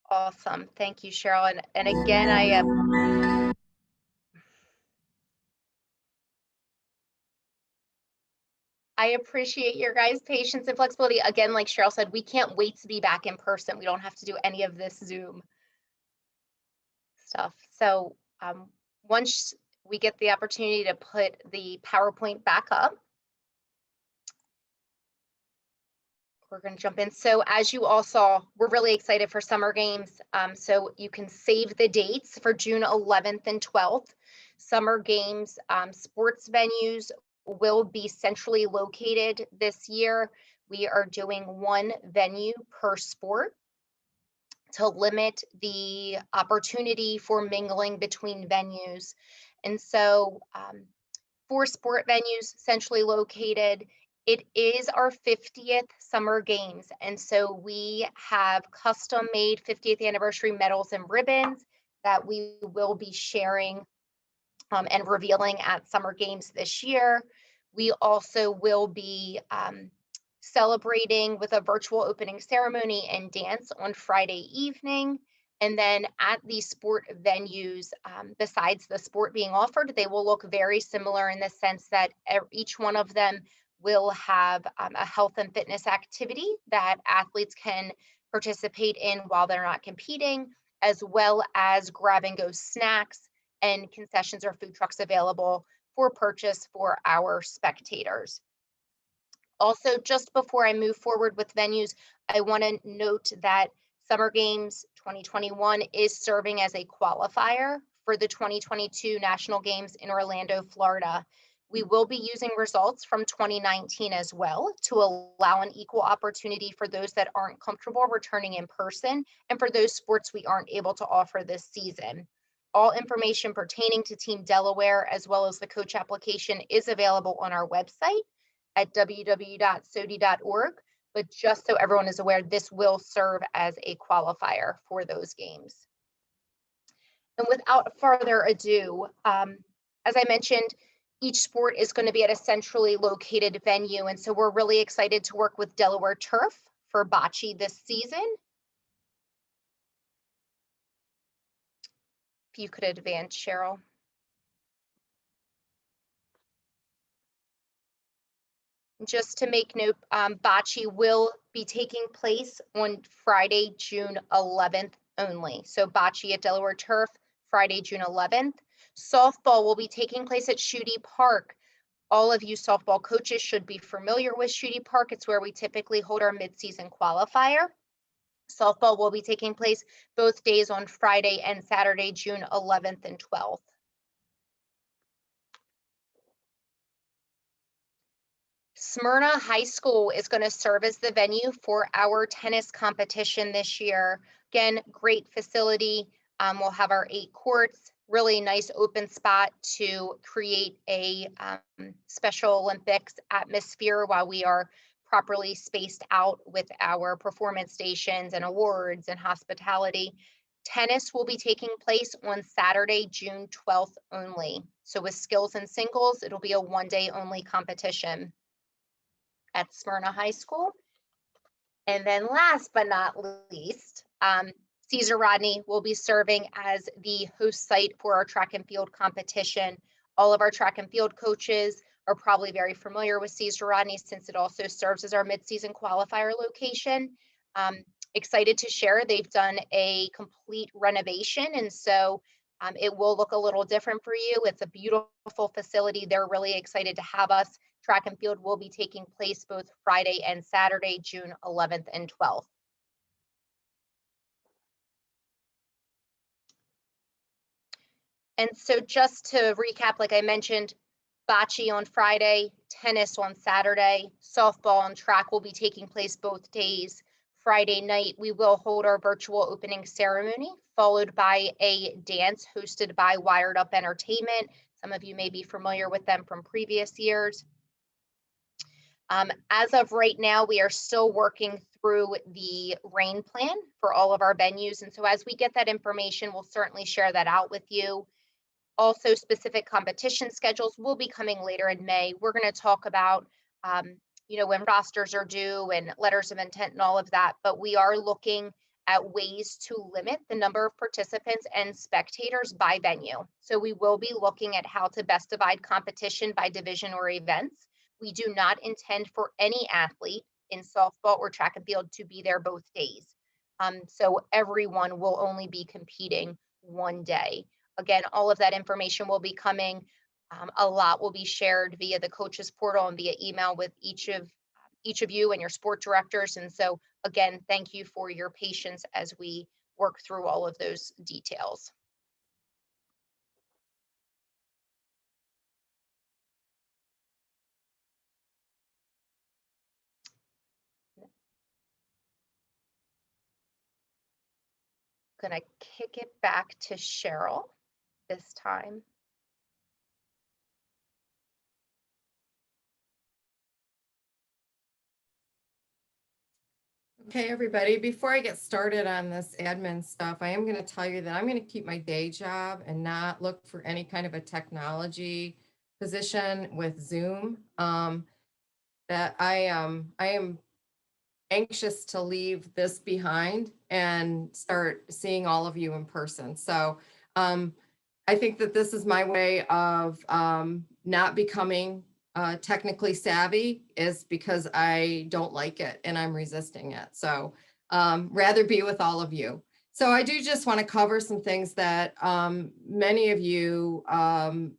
Awesome. Thank you, Cheryl. And again, I appreciate your guys' patience and flexibility. Again, like Cheryl said, we can't wait to be back in person. We don't have to do any of this Zoom stuff. So once we get the opportunity to put the PowerPoint back up, we're going to jump in. So as you all saw, we're really excited for summer games. So you can save the dates for June 11th and 12th. Summer games, sports venues will be centrally located this year. We are doing one venue per sport to limit the opportunity for mingling between venues. And so for sport venues centrally located, it is our 50th summer games. And so we have custom made 50th anniversary medals and ribbons that we will be sharing and revealing at summer games this year. We also will be celebrating with a virtual opening ceremony and dance on Friday evening. And then at these sport venues, besides the sport being offered, they will look very similar in the sense that each one of them will have a health and fitness activity that athletes can participate in while they're not competing, as well as grab and go snacks and concessions or food trucks available for purchase for our spectators. Also, just before I move forward with venues, I want to note that Summer Games 2021 is serving as a qualifier for the 2022 National Games in Orlando, Florida. We will be using results from 2019 as well to allow an equal opportunity for those that aren't comfortable returning in person and for those sports we aren't able to offer this season. All information pertaining to Team Delaware, as well as the coach application, is available on our website at www.sodi.org. But just so everyone is aware, this will serve as a qualifier for those games. And without further ado, as I mentioned, each sport is going to be at a centrally located venue. And so we're really excited to work with Delaware Turf for bocce this season. If you could advance, Cheryl. Just to make note, bocce will be taking place on Friday, June 11th only. So bocce at Delaware Turf, Friday, June 11th. Softball will be taking place at Schutte Park. All of you softball coaches should be familiar with Schutte Park. It's where we typically hold our midseason qualifier. Softball will be taking place both days on Friday and Saturday, June 11th and 12th. Smyrna High School is going to serve as the venue for our tennis competition this year. Again, great facility. We'll have our 8 courts, really nice open spot to create a Special Olympics atmosphere while we are properly spaced out with our performance stations and awards and hospitality. Tennis will be taking place on Saturday, June 12th only. So with skills and singles, it'll be a one-day only competition at Smyrna High School. And then last but not least, Caesar Rodney will be serving as the host site for our track and field competition. All of our track and field coaches are probably very familiar with Caesar Rodney since it also serves as our midseason qualifier location. Excited to share they've done a complete renovation, and so it will look a little different for you. It's a beautiful facility. They're really excited to have us track and field will be taking place both Friday and Saturday, June 11th and 12th. And so just to recap, like I mentioned, bocce on Friday, tennis on Saturday, softball and track will be taking place both days. Friday night, we will hold our virtual opening ceremony, followed by a dance hosted by Wired Up Entertainment. Some of you may be familiar with them from previous years. As of right now, we are still working through the rain plan for all of our venues. And so as we get that information, we'll certainly share that out with you. Also, specific competition schedules will be coming later in May. We're going to talk about, when rosters are due and letters of intent and all of that, but we are looking at ways to limit the number of participants and spectators by venue. So we will be looking at how to best divide competition by division or events. We do not intend for any athlete in softball or track and field to be there both days. So everyone will only be competing one day. Again, all of that information will be coming. A lot will be shared via the coaches portal and via email with each of you and your sport directors. And so again, thank you for your patience as we work through all of those details. Gonna kick it back to Cheryl this time. Okay, everybody, before I get started on this admin stuff, I am going to tell you that I'm going to keep my day job and not look for any kind of a technology position with Zoom. That I am anxious to leave this behind and start seeing all of you in person. So I think that this is my way of not becoming technically savvy, is because I don't like it and I'm resisting it. So rather be with all of you. So I do just want to cover some things that many of you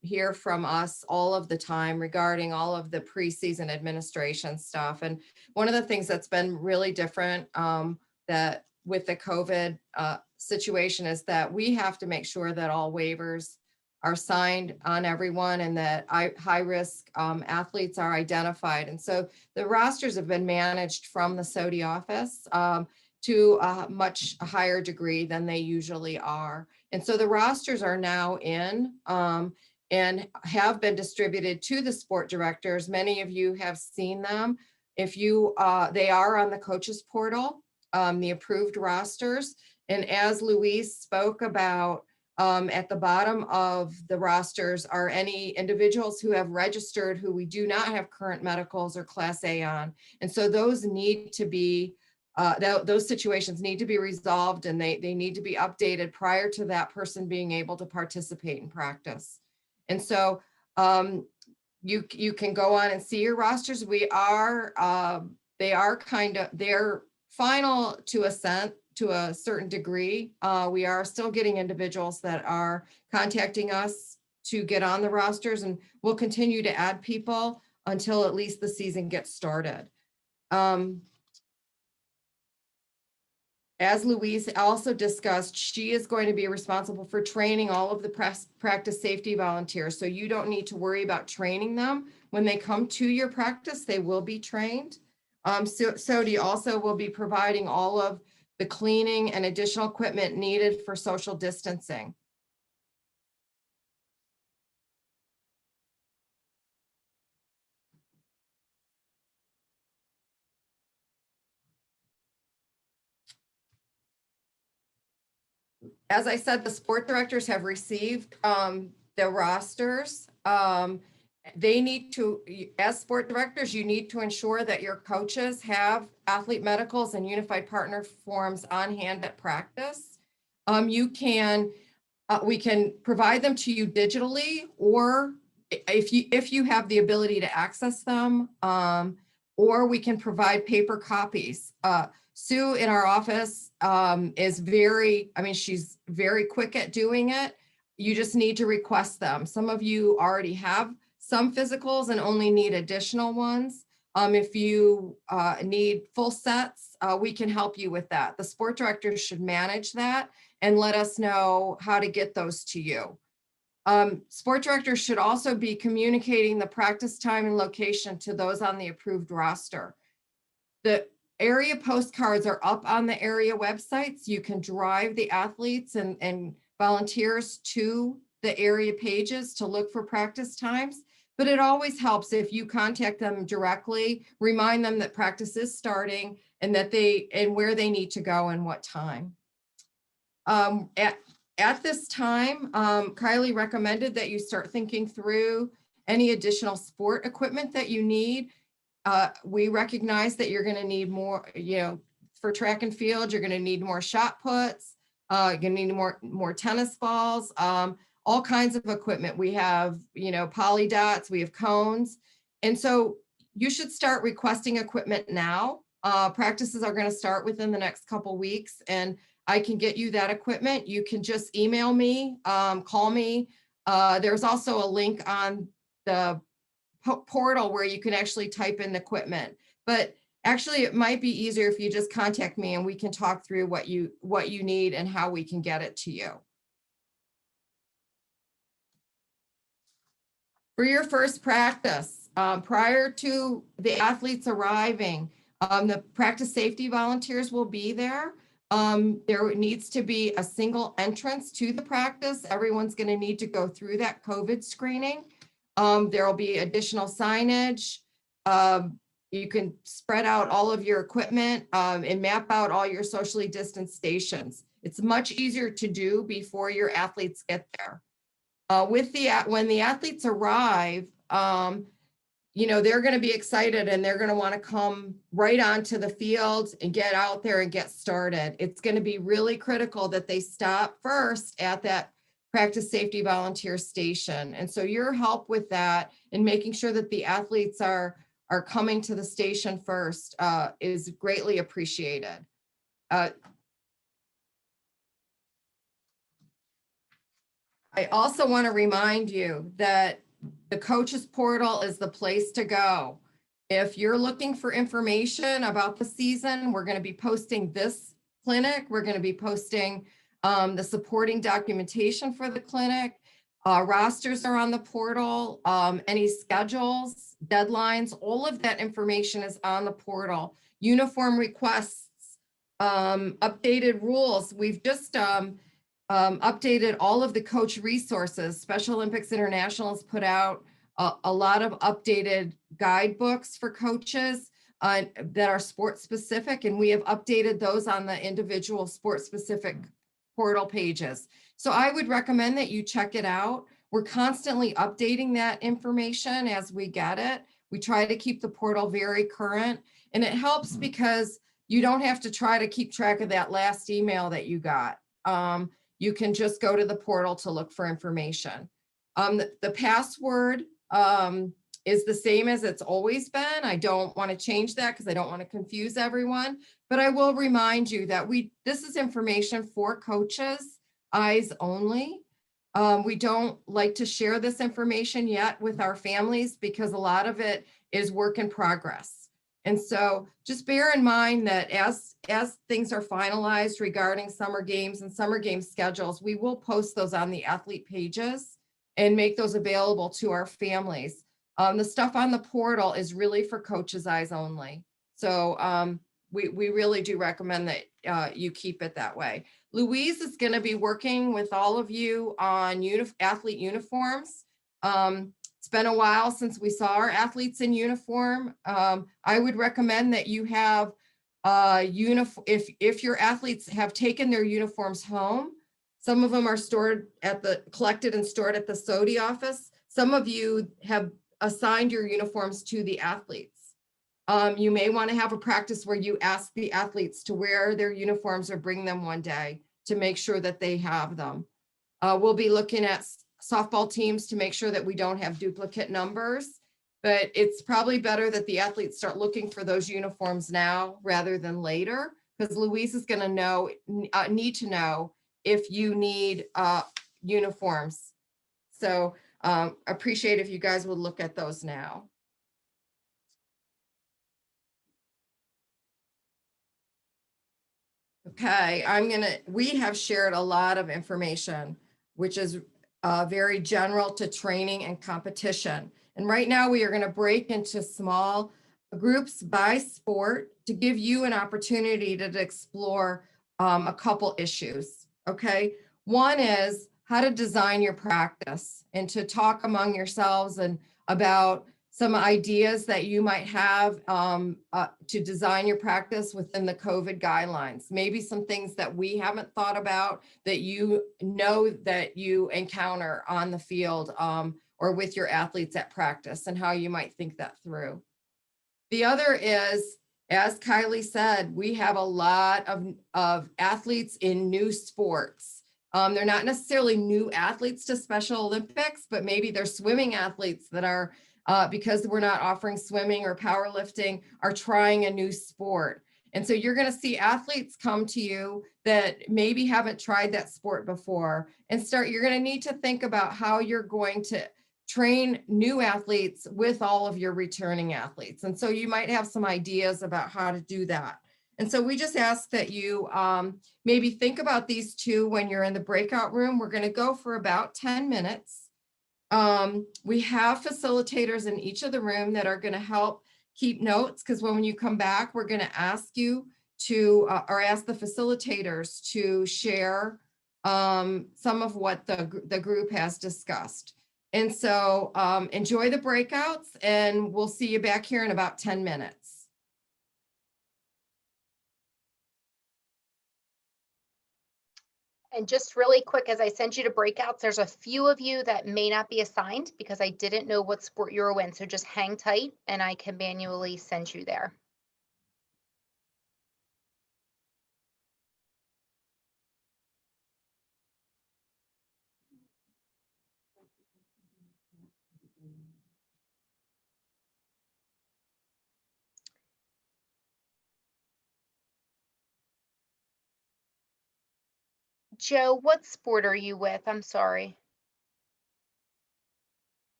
hear from us all of the time regarding all of the preseason administration stuff. And one of the things that's been really different that with the COVID situation is that we have to make sure that all waivers are signed on everyone and that high-risk athletes are identified. And so the rosters have been managed from the SOTI office to a much higher degree than they usually are. And so the rosters are now in and have been distributed to the sport directors. Many of you have seen them. If you, they are on the coaches portal, the approved rosters. And as Louise spoke about, at the bottom of the rosters are any individuals who have registered who we do not have current medicals or Class A on. And so those need to be, those situations need to be resolved, and they need to be updated prior to that person being able to participate in practice. And so you can go on and see your rosters. We are, they're final to assent to a certain degree. We are still getting individuals that are contacting us to get on the rosters, and we'll continue to add people until at least the season gets started. As Louise also discussed, she is going to be responsible for training all of the practice safety volunteers. So you don't need to worry about training them. When they come to your practice, they will be trained. SOTI also will be providing all of the cleaning and additional equipment needed for social distancing. As I said, the sport directors have received the rosters. They need to, as sport directors, you need to ensure that your coaches have athlete medicals and unified partner forms on hand at practice. We can provide them to you digitally, or if you have the ability to access them, or we can provide paper copies. Sue in our office is she's very quick at doing it. You just need to request them. Some of you already have some physicals and only need additional ones. If you need full sets, we can help you with that. The sport director should manage that and let us know how to get those to you. Sport directors should also be communicating the practice time and location to those on the approved roster. The area postcards are up on the area websites. You can drive the athletes and volunteers to the area pages to look for practice times. But it always helps if you contact them directly, remind them that practice is starting and that where they need to go and what time. At this time, Kylie recommended that you start thinking through any additional sport equipment that you need. We recognize that you're going to need more, for track and field, you're going to need more shot puts, you're going to need more tennis balls, all kinds of equipment. We have, poly dots, we have cones. And so you should start requesting equipment now. Practices are going to start within the next couple weeks, and I can get you that equipment. You can just email me, call me. There's also a link on the portal where you can actually type in the equipment. But actually, it might be easier if you just contact me and we can talk through what you need and how we can get it to you. For your first practice, prior to the athletes arriving, the practice safety volunteers will be there. There needs to be a single entrance to the practice. Everyone's going to need to go through that COVID screening. There will be additional signage. You can spread out all of your equipment and map out all your socially distanced stations. It's much easier to do before your athletes get there. When the athletes arrive, they're going to be excited and they're going to want to come right onto the field and get out there and get started. It's going to be really critical that they stop first at that practice safety volunteer station. And so your help with that and making sure that the athletes are coming to the station first is greatly appreciated. I also want to remind you that the coaches portal is the place to go. If you're looking for information about the season, we're going to be posting this clinic. We're going to be posting the supporting documentation for the clinic. Rosters are on the portal. Any schedules, deadlines, all of that information is on the portal. Uniform requests, updated rules. We've just updated all of the coach resources. Special Olympics International has put out a lot of updated guidebooks for coaches that are sport specific, and we have updated those on the individual sport specific portal pages. So I would recommend that you check it out. We're constantly updating that information as we get it. We try to keep the portal very current, and it helps because you don't have to try to keep track of that last email that you got. You can just go to the portal to look for information. The password is the same as it's always been. I don't want to change that because I don't want to confuse everyone, but I will remind you that this is information for coaches, eyes only. We don't like to share this information yet with our families because a lot of it is work in progress. And so just bear in mind that as things are finalized regarding summer games and summer game schedules, we will post those on the athlete pages and make those available to our families. The stuff on the portal is really for coaches' eyes only. So we really do recommend that you keep it that way. Louise is going to be working with all of you on athlete uniforms. It's been a while since we saw our athletes in uniform. I would recommend that you have if your athletes have taken their uniforms home. Some of them are collected and stored at the SODI office. Some of you have assigned your uniforms to the athletes. You may want to have a practice where you ask the athletes to wear their uniforms or bring them one day to make sure that they have them. We'll be looking at softball teams to make sure that we don't have duplicate numbers, but it's probably better that the athletes start looking for those uniforms now rather than later, because Louise is going to need to know if you need uniforms. So appreciate if you guys would look at those now. Okay, we have shared a lot of information, which is very general to training and competition. And right now we are going to break into small groups by sport to give you an opportunity to explore a couple issues. Okay, one is how to design your practice and to talk among yourselves and about some ideas that you might have to design your practice within the COVID guidelines. Maybe some things that we haven't thought about that you know that you encounter on the field or with your athletes at practice and how you might think that through. The other is, as Kylie said, we have a lot of athletes in new sports. They're not necessarily new athletes to Special Olympics, but maybe they're swimming athletes that are because we're not offering swimming or powerlifting, are trying a new sport. And so you're going to see athletes come to you that maybe haven't tried that sport before and you're going to need to think about how you're going to train new athletes with all of your returning athletes. And so you might have some ideas about how to do that. And so we just ask that you maybe think about these two when you're in the breakout room. We're going to go for about 10 minutes. We have facilitators in each of the room that are going to help keep notes, because when you come back, we're going to ask you to, or ask the facilitators to share some of what the group has discussed. And so enjoy the breakouts, and we'll see you back here in about 10 minutes. And just really quick, as I send you to breakouts, there's a few of you that may not be assigned because I didn't know what sport you were in. So just hang tight and I can manually send you there. Joe, what sport are you with? I'm sorry.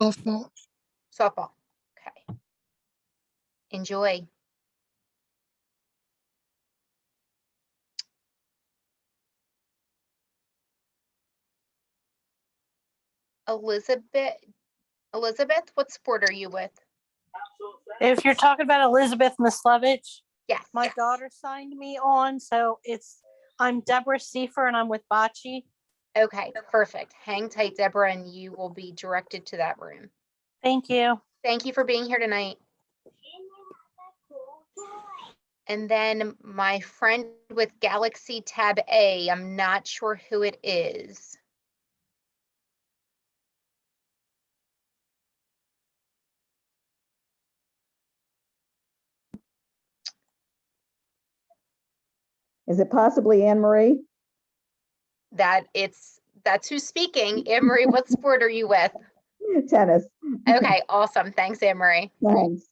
Softball. Softball. Okay. Enjoy. Elizabeth, what sport are you with? If you're talking about Elizabeth Mislevich, Yes. my daughter signed me on, so I'm Deborah Seifer and I'm with Bocce. Okay, perfect. Hang tight, Deborah, and you will be directed to that room. Thank you. Thank you for being here tonight. And then my friend with Galaxy Tab A, I'm not sure who it is. Is it possibly Anne Marie? That's who's speaking. Anne-Marie, what sport are you with? Tennis. Okay, awesome. Thanks, Anne-Marie. Thanks.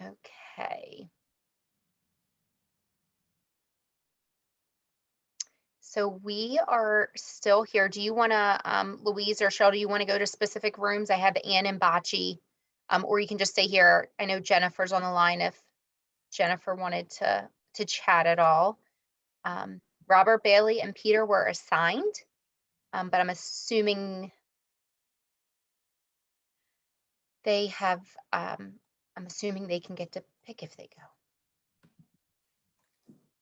Okay. So we are still here. Do you want to, Louise or Cheryl, do you want to go to specific rooms? I have Ann and Bocce, or you can just stay here. I know Jennifer's on the line if Jennifer wanted to chat at all. Robert, Bailey, and Peter were assigned, but I'm assuming they have, I'm assuming they can get to pick if they go.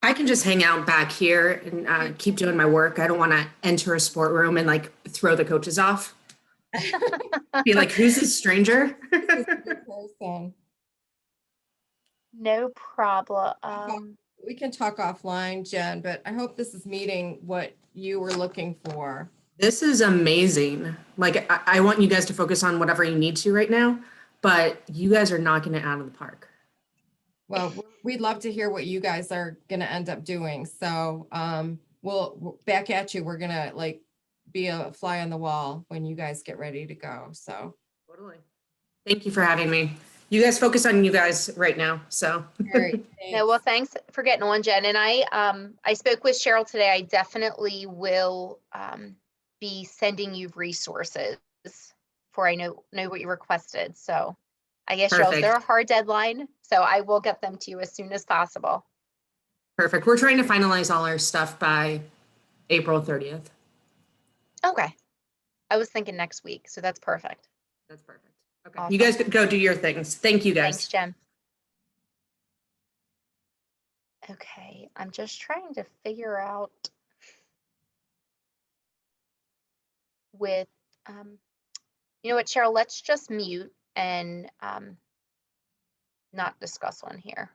I can just hang out back here and keep doing my work. I don't want to enter a sport room and like throw the coaches off. Be like, who's this stranger? No problem. We can talk offline, Jen, but I hope this is meeting what you were looking for. This is amazing. Like, I want you guys to focus on whatever you need to right now, but you guys are knocking it out of the park. Well, we'd love to hear what you guys are going to end up doing. So we'll back at you. We're going to like be a fly on the wall when you guys get ready to go. So Totally. Thank you for having me. You guys focus on you guys right now. So All right. No, well, thanks for getting on, Jen. And I spoke with Cheryl today. I definitely will be sending you resources for I know what you requested. So I guess Cheryl, they're a Perfect. hard deadline, so I will get them to you as soon as possible. Perfect. We're trying to finalize all our stuff by April 30th. Okay. I was thinking next week, so that's perfect. That's perfect. Okay. Awesome. You guys could go do your things. Thank you Thanks, guys. Jen. Okay, I'm just trying to figure out with, you know what, Cheryl, let's just mute and not discuss on here.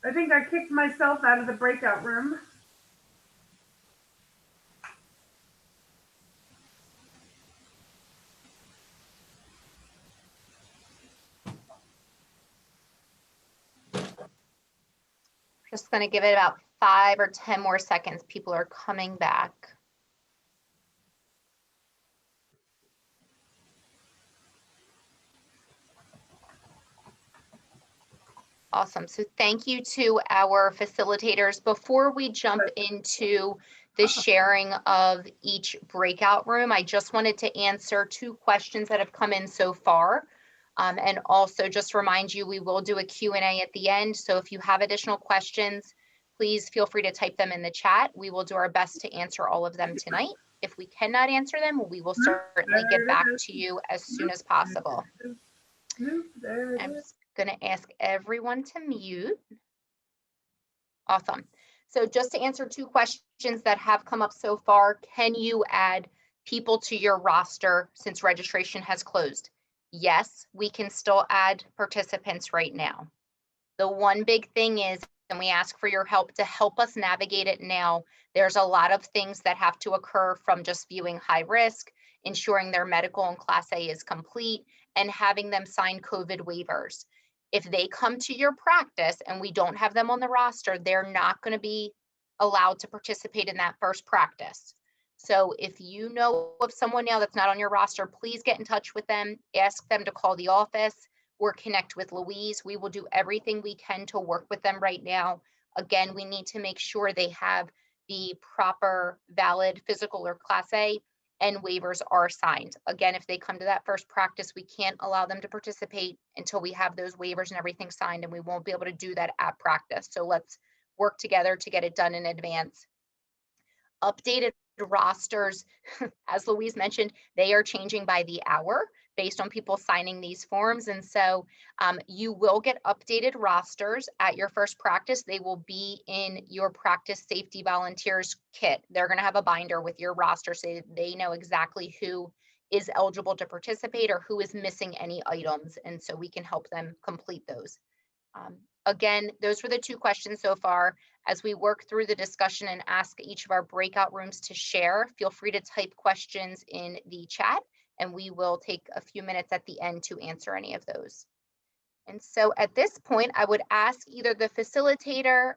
I think I kicked myself out of the breakout room. Just going to give it about 5 or 10 more seconds. People are coming back. Awesome. So thank you to our facilitators. Before we jump into the sharing of each breakout room, I just wanted to answer 2 questions that have come in so far. And also just remind you, we will do a Q&A at the end. So if you have additional questions, please feel free to type them in the chat. We will do our best to answer all of them tonight. If we cannot answer them, we will certainly get back to you as soon as possible. I'm just going to ask everyone to mute. Awesome. So just to answer 2 questions that have come up so far, can you add people to your roster since registration has closed? Yes, we can still add participants right now. The one big thing is, and we ask for your help to help us navigate it now, there's a lot of things that have to occur, from just viewing high risk, ensuring their medical and Class A is complete, and having them sign COVID waivers. If they come to your practice and we don't have them on the roster, they're not going to be allowed to participate in that first practice. So if you know of someone now that's not on your roster, please get in touch with them, ask them to call the office or connect with Louise. We will do everything we can to work with them right now. Again, we need to make sure they have the proper valid physical or Class A and waivers are signed. Again, if they come to that first practice, we can't allow them to participate until we have those waivers and everything signed, and we won't be able to do that at practice. So let's work together to get it done in advance. Updated rosters, as Louise mentioned, they are changing by the hour based on people signing these forms. And so you will get updated rosters at your first practice. They will be in your practice safety volunteers kit. They're going to have a binder with your roster so they know exactly who is eligible to participate or who is missing any items. And so we can help them complete those. Again, those were the 2 questions so far. As we work through the discussion and ask each of our breakout rooms to share, feel free to type questions in the chat, and we will take a few minutes at the end to answer any of those. And so at this point, I would ask either the facilitator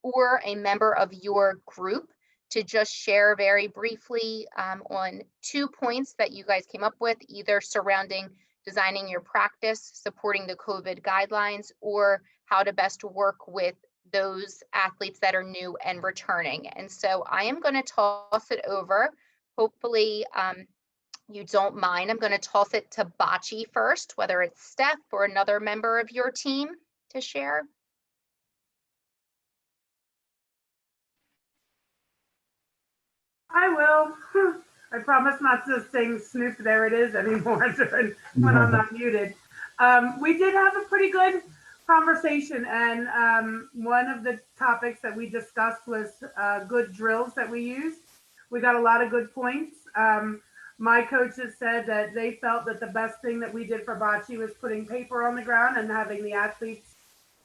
or a member of your group to just share very briefly on 2 points that you guys came up with, either surrounding designing your practice, supporting the COVID guidelines, or how to best work with those athletes that are new and returning. And so I am going to toss it over. Hopefully you don't mind. I'm going to toss it to Bocce first, whether it's Steph or another member of your team to share. I will. I promise not to sing Snoop There It Is anymore when I'm not muted. We did have a pretty good conversation, and one of the topics that we discussed was good drills that we used. We got a lot of good points. My coaches said that they felt that the best thing that we did for bocce was putting paper on the ground and having the athletes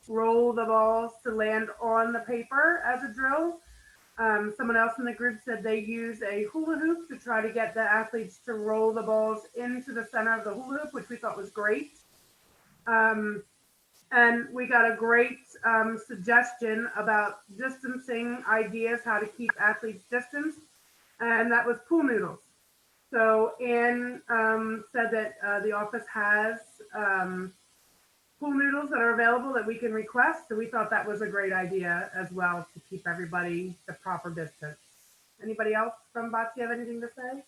roll the balls to land on the paper as a drill. Someone else in the group said they use a hula hoop to try to get the athletes to roll the balls into the center of the hula hoop, which we thought was great. And we got a great suggestion about distancing ideas, how to keep athletes distanced, and that was pool noodles. So Anne said that the office has pool noodles that are available that we can request. So we thought that was a great idea as well to keep everybody the proper distance. Anybody else from bocce have anything to say?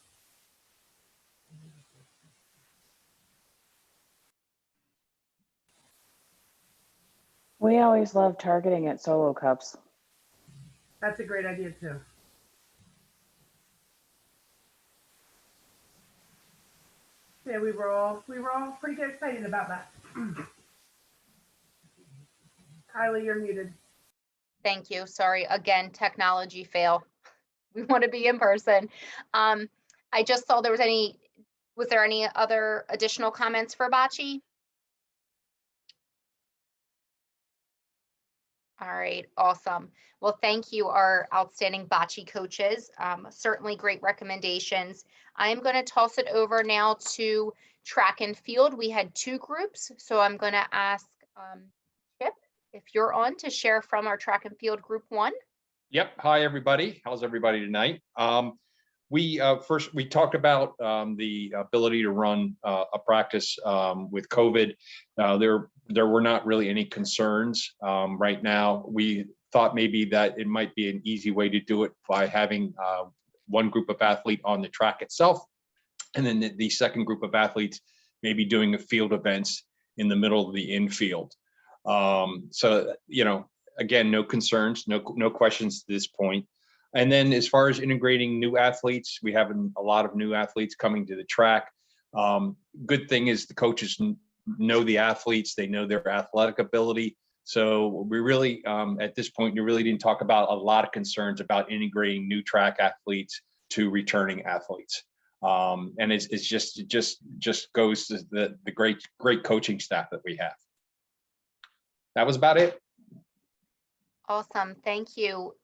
We always love targeting at solo cups. That's a great idea too. Yeah, we were all pretty excited about that. Kylie, you're muted. Thank you. Sorry, again, technology fail. We want to be in person. I just saw was there any other additional comments for bocce? All right, awesome. Well, thank you, our outstanding bocce coaches. Certainly great recommendations. I am going to toss it over now to track and field. We had 2 groups, so I'm going to ask Chip, if you're on, to share from our track and field group 1. Yep. Hi, everybody. How's everybody tonight? We talked about the ability to run a practice with COVID. There were not really any concerns right now. We thought maybe that it might be an easy way to do it by having one group of athlete on the track itself, and then the second group of athletes maybe doing a field events in the middle of the infield. So, you know, again, no concerns, no questions to this point. And then as far as integrating new athletes, we have a lot of new athletes coming to the track. Good thing is the coaches know the athletes, they know their athletic ability. So we really, at this point, you really didn't talk about a lot of concerns about integrating new track athletes to returning athletes. And it just goes to the great coaching staff that we have. That was about it. Awesome. Thank you,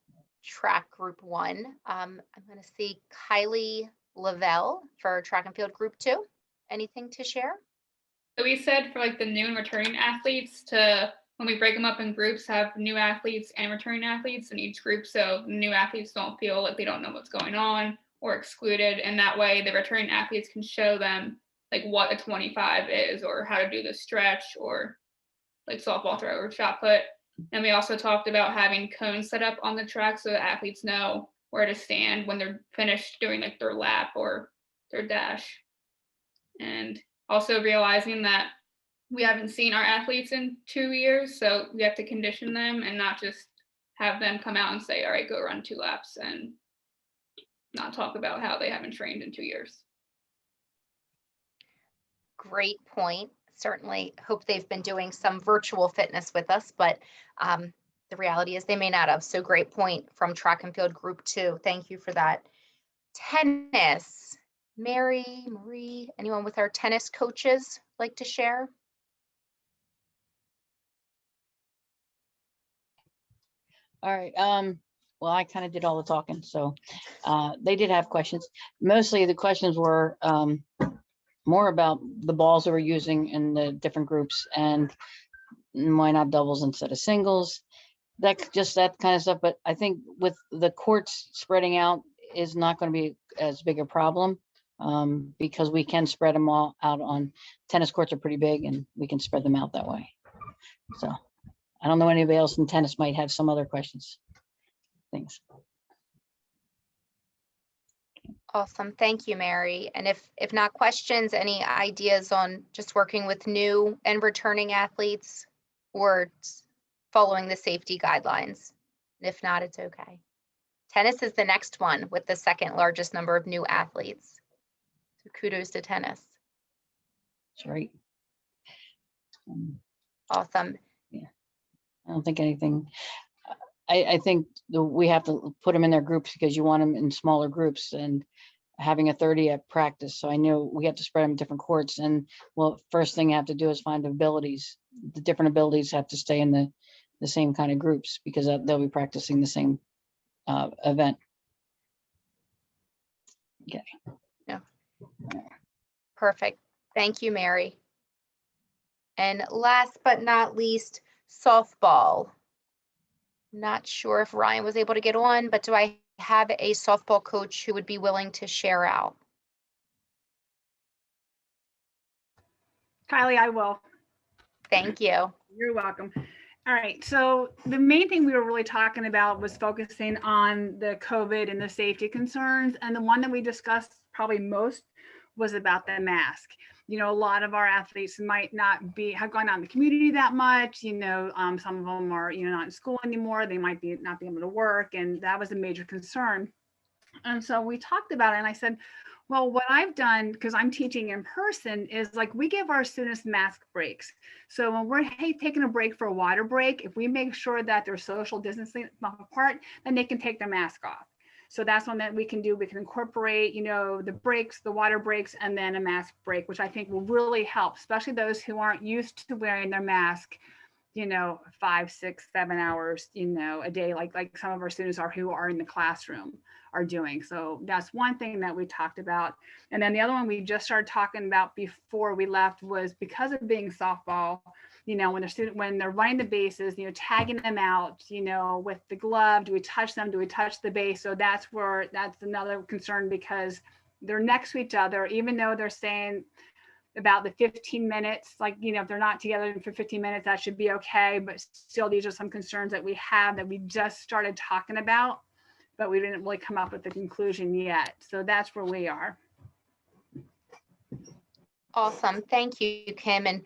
track group 1. I'm going to see Kylie Lavelle for track and field group 2. Anything to share? So we said for like the new and returning athletes to, when we break them up in groups, have new athletes and returning athletes in each group. So the new athletes don't feel like they don't know what's going on or excluded. And that way the returning athletes can show them like what a 25 is or how to do the stretch or like softball throw or shot put. And we also talked about having cones set up on the track so the athletes know where to stand when they're finished doing like their lap or their dash. And also realizing that we haven't seen our athletes in 2 years, so we have to condition them and not just have them come out and say, all right, go run 2 laps and not talk about how they haven't trained in 2 years. Great point. Certainly hope they've been doing some virtual fitness with us, but the reality is they may not have. So great point from track and field group 2. Thank you for that. Tennis, Marie, anyone with our tennis coaches like to share? All right. Well, I kind of did all the talking, so they did have questions. Mostly the questions were more about the balls that we're using in the different groups and why not doubles instead of singles, that kind of stuff. But I think with the courts spreading out is not going to be as big a problem because we can spread them all out on tennis courts are pretty big and we can spread them out that way. So I don't know, anybody else in tennis might have some other questions. Thanks. Awesome. Thank you, Mary. And if not questions, any ideas on just working with new and returning athletes or following the safety guidelines? If not, it's okay. Tennis is the next one with the second largest number of new athletes. So kudos to tennis. That's right. Awesome. Yeah, I don't think anything. I think we have to put them in their groups because you want them in smaller groups and having a 30 at practice. So I know we have to spread them in different courts. And well, first thing you have to do is find abilities. The different abilities have to stay in the same kind of groups because they'll be practicing the same event. Okay. Yeah. Perfect. Thank you, Mary. And last but not least, softball. Not sure if Ryan was able to get on, but do I have a softball coach who would be willing to share out? Kylie, I will. Thank you. You're welcome. All right. So the main thing we were really talking about was focusing on the COVID and the safety concerns. And the one that we discussed probably most was about the mask. You know, a lot of our athletes might not have gone out in the community that much. You know, some of them are, you know, not in school anymore. They might not be able to work. And that was a major concern. And so we talked about it and I said, well, what I've done, because I'm teaching in person, is like we give our students mask breaks. So when we're taking a break for a water break, if we make sure that they're social distancing apart, then they can take their mask off. So that's one that we can do. We can incorporate, you know, the breaks, the water breaks, and then a mask break, which I think will really help, especially those who aren't used to wearing their mask 5, 6, 7 hours, a day, like some of our students who are in the classroom are doing. So that's one thing that we talked about. And then the other one we just started talking about before we left was because of being softball, when they're running the bases, tagging them out, with the glove, do we touch them? Do we touch the base? So that's another concern because they're next to each other, even though they're saying about the 15 minutes, if they're not together for 15 minutes, that should be okay. But still, these are some concerns that we have that we just started talking about, but we didn't really come up with the conclusion yet. So that's where we are. Awesome. Thank you, Kim. And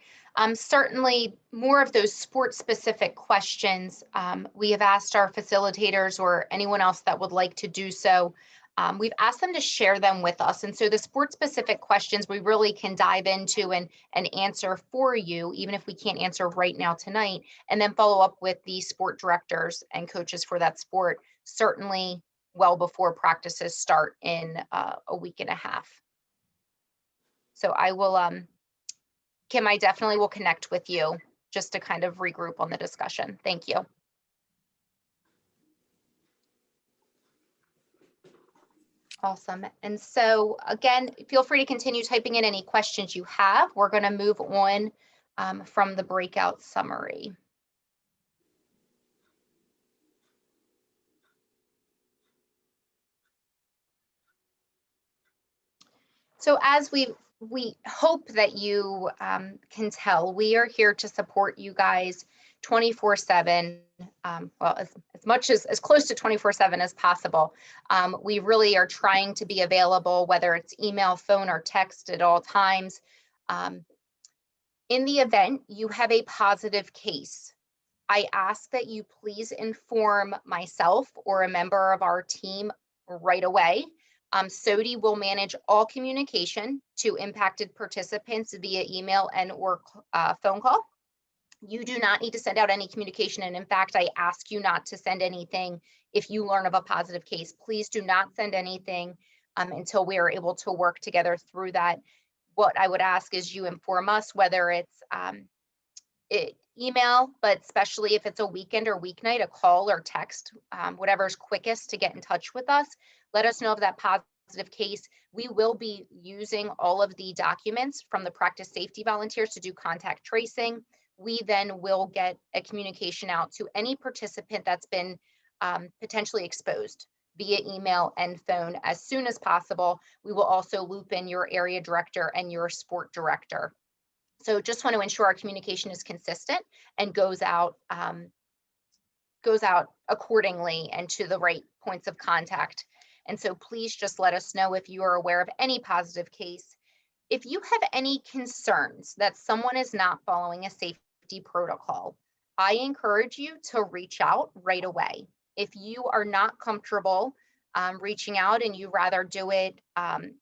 certainly more of those sport-specific questions we have asked our facilitators or anyone else that would like to do so. We've asked them to share them with us. And so the sport-specific questions we really can dive into and answer for you, even if we can't answer right now tonight, and then follow up with the sport directors and coaches for that sport, certainly well before practices start in a week and a half. So I will, Kim, I definitely will connect with you just to kind of regroup on the discussion. Thank you. Awesome. And so again, feel free to continue typing in any questions you have. We're going to move on from the breakout summary. So as we hope that you can tell, we are here to support you guys 24/7, well, as much as close to 24/7 as possible. We really are trying to be available, whether it's email, phone, or text at all times. In the event you have a positive case, I ask that you please inform myself or a member of our team right away. SOTI will manage all communication to impacted participants via email and or phone call. You do not need to send out any communication. And in fact, I ask you not to send anything if you learn of a positive case. Please do not send anything until we are able to work together through that. What I would ask is you inform us, whether it's email, but especially if it's a weekend or weeknight, a call or text, whatever's quickest to get in touch with us. Let us know of that positive case. We will be using all of the documents from the practice safety volunteers to do contact tracing. We then will get a communication out to any participant that's been potentially exposed via email and phone as soon as possible. We will also loop in your area director and your sport director. So just want to ensure our communication is consistent and goes out accordingly and to the right points of contact. And so please just let us know if you are aware of any positive case. If you have any concerns that someone is not following a safety protocol, I encourage you to reach out right away. If you are not comfortable reaching out and you rather do it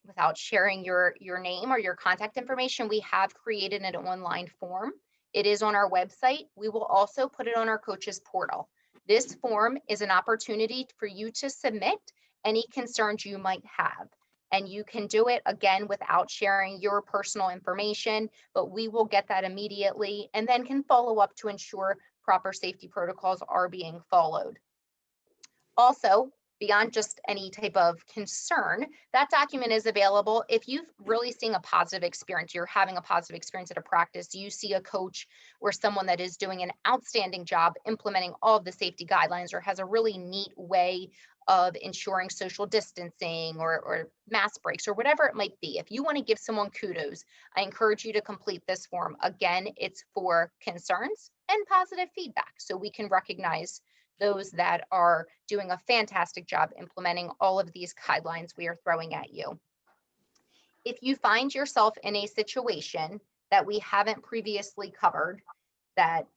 without sharing your name or your contact information, we have created an online form. It is on our website. We will also put it on our coaches portal. This form is an opportunity for you to submit any concerns you might have. And you can do it again without sharing your personal information, but we will get that immediately and then can follow up to ensure proper safety protocols are being followed. Also, beyond just any type of concern, that document is available if you've really seeing a positive experience, you're having a positive experience at a practice, you see a coach or someone that is doing an outstanding job implementing all of the safety guidelines or has a really neat way of ensuring social distancing or mask breaks or whatever it might be. If you want to give someone kudos, I encourage you to complete this form. Again, it's for concerns and positive feedback so we can recognize those that are doing a fantastic job implementing all of these guidelines we are throwing at you. If you find yourself in a situation that we haven't previously covered, that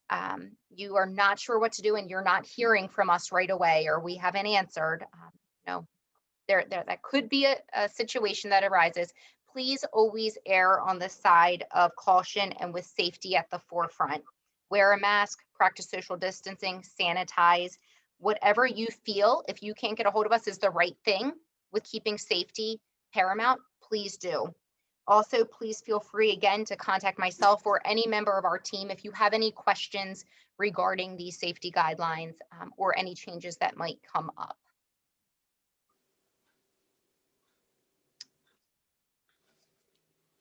you are not sure what to do and you're not hearing from us right away or we haven't answered, that could be a situation that arises. Please always err on the side of caution and with safety at the forefront. Wear a mask, practice social distancing, sanitize, whatever you feel, if you can't get a hold of us, is the right thing with keeping safety paramount, please do. Also, please feel free again to contact myself or any member of our team if you have any questions regarding these safety guidelines or any changes that might come up.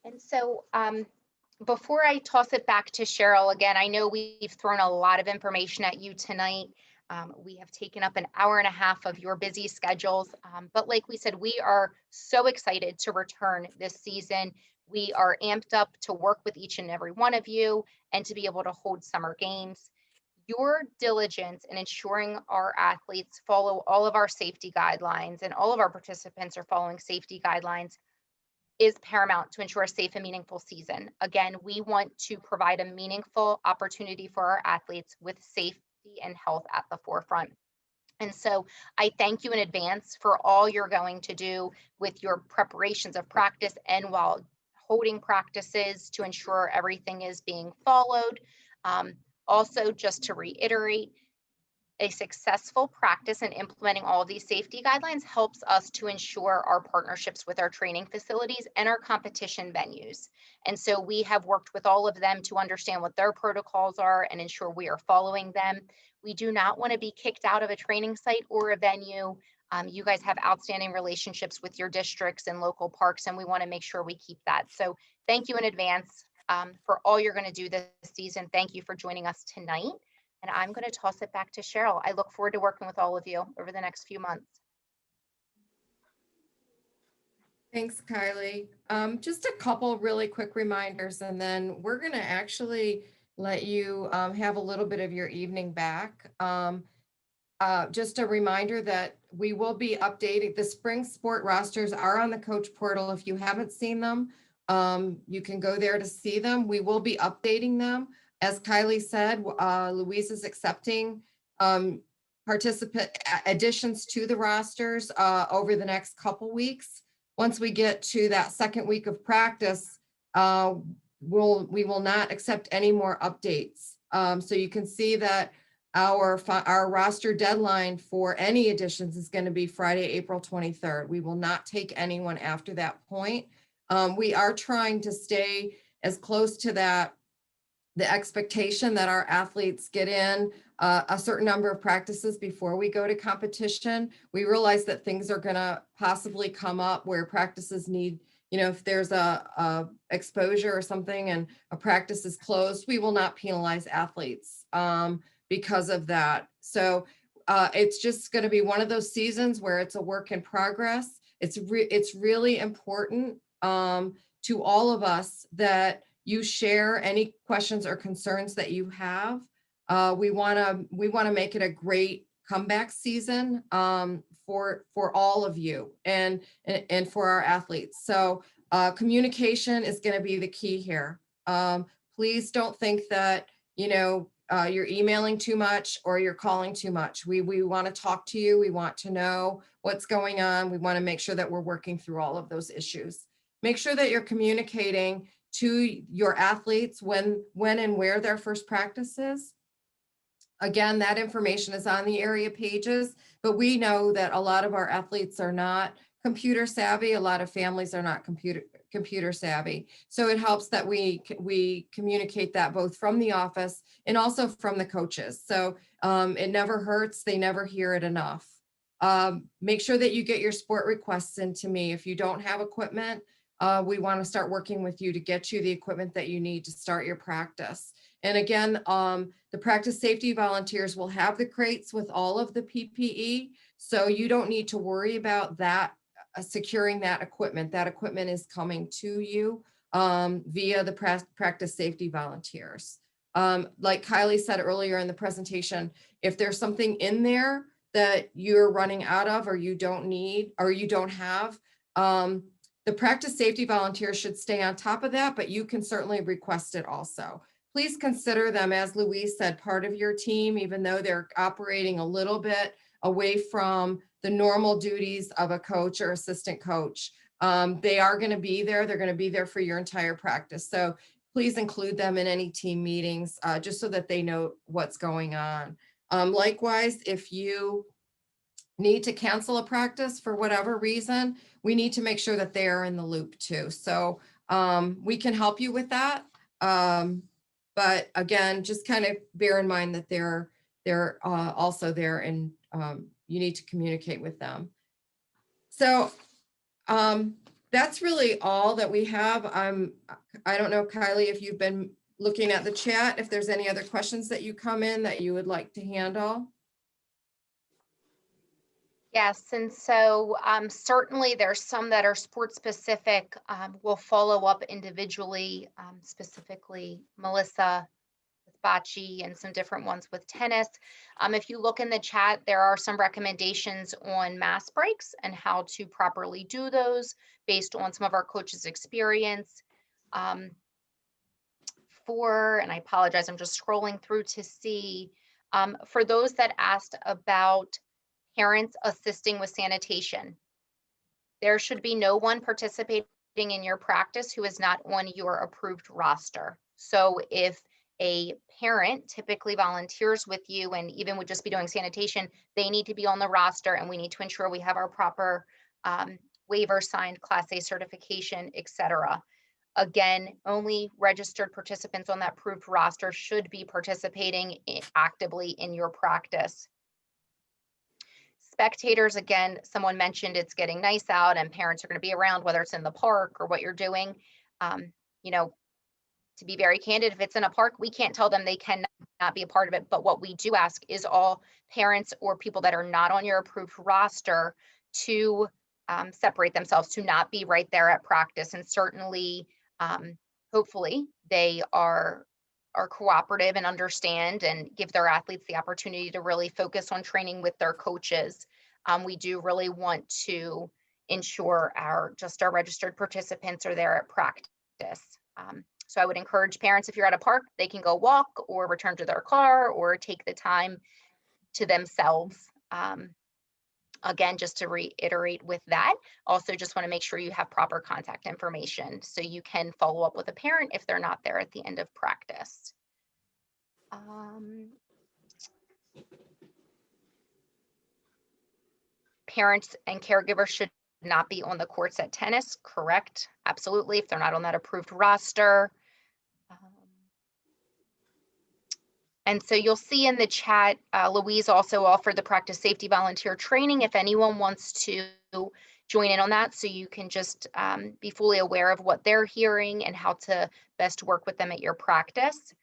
And so before I toss it back to Cheryl again, I know we've thrown a lot of information at you tonight. We have taken up an hour and a half of your busy schedules, but like we said, we are so excited to return this season. We are amped up to work with each and every one of you and to be able to hold summer games. Your diligence in ensuring our athletes follow all of our safety guidelines and all of our participants are following safety guidelines is paramount to ensure a safe and meaningful season. Again, we want to provide a meaningful opportunity for our athletes with safety and health at the forefront. And so I thank you in advance for all you're going to do with your preparations of practice and while holding practices to ensure everything is being followed. Also, just to reiterate, a successful practice in implementing all of these safety guidelines helps us to ensure our partnerships with our training facilities and our competition venues. And so we have worked with all of them to understand what their protocols are and ensure we are following them. We do not want to be kicked out of a training site or a venue. You guys have outstanding relationships with your districts and local parks, and we want to make sure we keep that. So thank you in advance for all you're going to do this season. Thank you for joining us tonight. And I'm going to toss it back to Cheryl. I look forward to working with all of you over the next few months. Thanks, Kylie. Just a couple really quick reminders, and then we're going to actually let you have a little bit of your evening back. Just a reminder that we will be updating the spring sport rosters are on the coach portal. If you haven't seen them, you can go there to see them. We will be updating them. As Kylie said, Louise is accepting participant additions to the rosters over the next couple weeks. Once we get to that second week of practice, we will not accept any more updates. So you can see that our roster deadline for any additions is going to be Friday, April 23rd. We will not take anyone after that point. We are trying to stay as close to that, the expectation that our athletes get in a certain number of practices before we go to competition. We realize that things are going to possibly come up where practices need, if there's a exposure or something and a practice is closed, we will not penalize athletes because of that. So it's just going to be one of those seasons where it's a work in progress. It's really important to all of us that you share any questions or concerns that you have. We want to make it a great comeback season for all of you and for our athletes. So communication is going to be the key here. Please don't think that you're emailing too much or you're calling too much. We want to talk to you. We want to know what's going on. We want to make sure that we're working through all of those issues. Make sure that you're communicating to your athletes when and where their first practice is. Again, that information is on the area pages, but we know that a lot of our athletes are not computer savvy. A lot of families are not computer savvy. So it helps that we communicate that both from the office and also from the coaches. So it never hurts. They never hear it enough. Make sure that you get your sport requests into me. If you don't have equipment, we want to start working with you to get you the equipment that you need to start your practice. And again, the practice safety volunteers will have the crates with all of the PPE. So you don't need to worry about that, securing that equipment. That equipment is coming to you via the practice safety volunteers. Like Kylie said earlier in the presentation, if there's something in there that you're running out of or you don't need or you don't have, the practice safety volunteers should stay on top of that, but you can certainly request it also. Please consider them, as Louise said, part of your team, even though they're operating a little bit away from the normal duties of a coach or assistant coach. They are going to be there. They're going to be there for your entire practice. So please include them in any team meetings, just so that they know what's going on. Likewise, if you need to cancel a practice for whatever reason, we need to make sure that they are in the loop too. So we can help you with that. But again, just kind of bear in mind that they're also there, and you need to communicate with them. So that's really all that we have. I don't know, Kylie, if you've been looking at the chat, if there's any other questions that you come in that you would like to handle. Yes, and so certainly there's some that are sport specific. We'll follow up individually, specifically Melissa with bocce and some different ones with tennis. If you look in the chat, there are some recommendations on mass breaks and how to properly do those based on some of our coaches' experience. And I apologize, I'm just scrolling through to see, for those that asked about parents assisting with sanitation, there should be no one participating in your practice who is not on your approved roster. So if a parent typically volunteers with you and even would just be doing sanitation, they need to be on the roster, and we need to ensure we have our proper waiver signed, Class A certification, etc. Again, only registered participants on that approved roster should be participating actively in your practice. Spectators, again, someone mentioned it's getting nice out and parents are going to be around, whether it's in the park or what you're doing. You know, to be very candid, if it's in a park, we can't tell them they cannot be a part of it. But what we do ask is all parents or people that are not on your approved roster to separate themselves, to not be right there at practice. And certainly, hopefully, they are cooperative and understand and give their athletes the opportunity to really focus on training with their coaches. We do really want to ensure our registered participants are there at practice. So I would encourage parents, if you're at a park, they can go walk or return to their car or take the time to themselves. Again, just to reiterate with that, also just want to make sure you have proper contact information so you can follow up with a parent if they're not there at the end of practice. Parents and caregivers should not be on the courts at tennis, correct? Absolutely, if they're not on that approved roster. And so you'll see in the chat, Louise also offered the practice safety volunteer training if anyone wants to join in on that, so you can just be fully aware of what they're hearing and how to best work with them at your practice.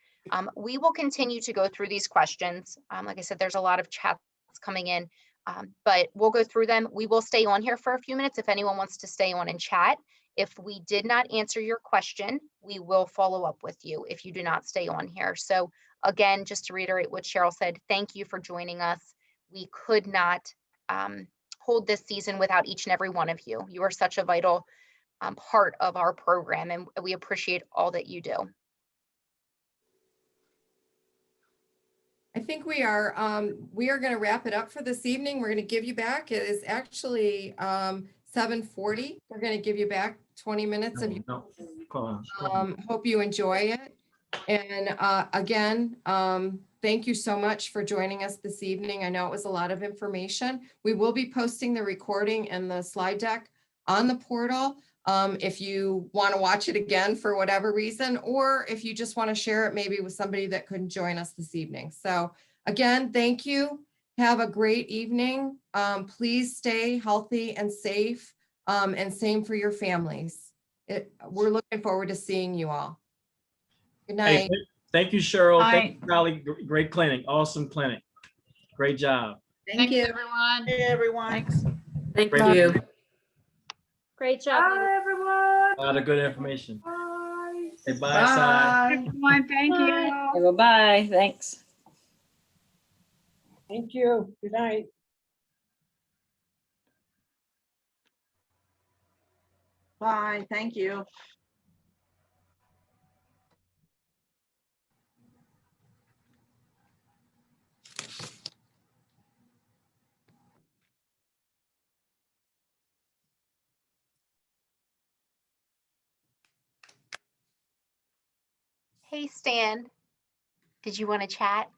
We will continue to go through these questions. Like I said, there's a lot of chats coming in, but we'll go through them. We will stay on here for a few minutes if anyone wants to stay on and chat. If we did not answer your question, we will follow up with you if you do not stay on here. So again, just to reiterate what Cheryl said, thank you for joining us. We could not hold this season without each and every one of you. You are such a vital part of our program, and we appreciate all that you do. I think we are going to wrap it up for this evening. We're going to give you back. It is actually 7:40. We're going to give you back 20 minutes of hope you enjoy it. And again, thank you so much for joining us this evening. I know it was a lot of information. We will be posting the recording and the slide deck on the portal if you want to watch it again for whatever reason, or if you just want to share it maybe with somebody that couldn't join us this evening. So again, thank you. Have a great evening. Please stay healthy and safe, and same for your families. We're looking forward to seeing you all. Good night. Hey, thank you, Cheryl. Bye. Thank you, Kylie. Great clinic. Awesome clinic. Great job. Thank you, everyone. Hey, everyone. Thanks. Thank Great you. job. Great job. Bye, everyone. A lot of good information. Bye. Hey, bye, Sai. Everyone, thank you. Well, bye. Thanks. Thank you. Good night. Bye. Thank you. Hey, Stan, did you want to chat?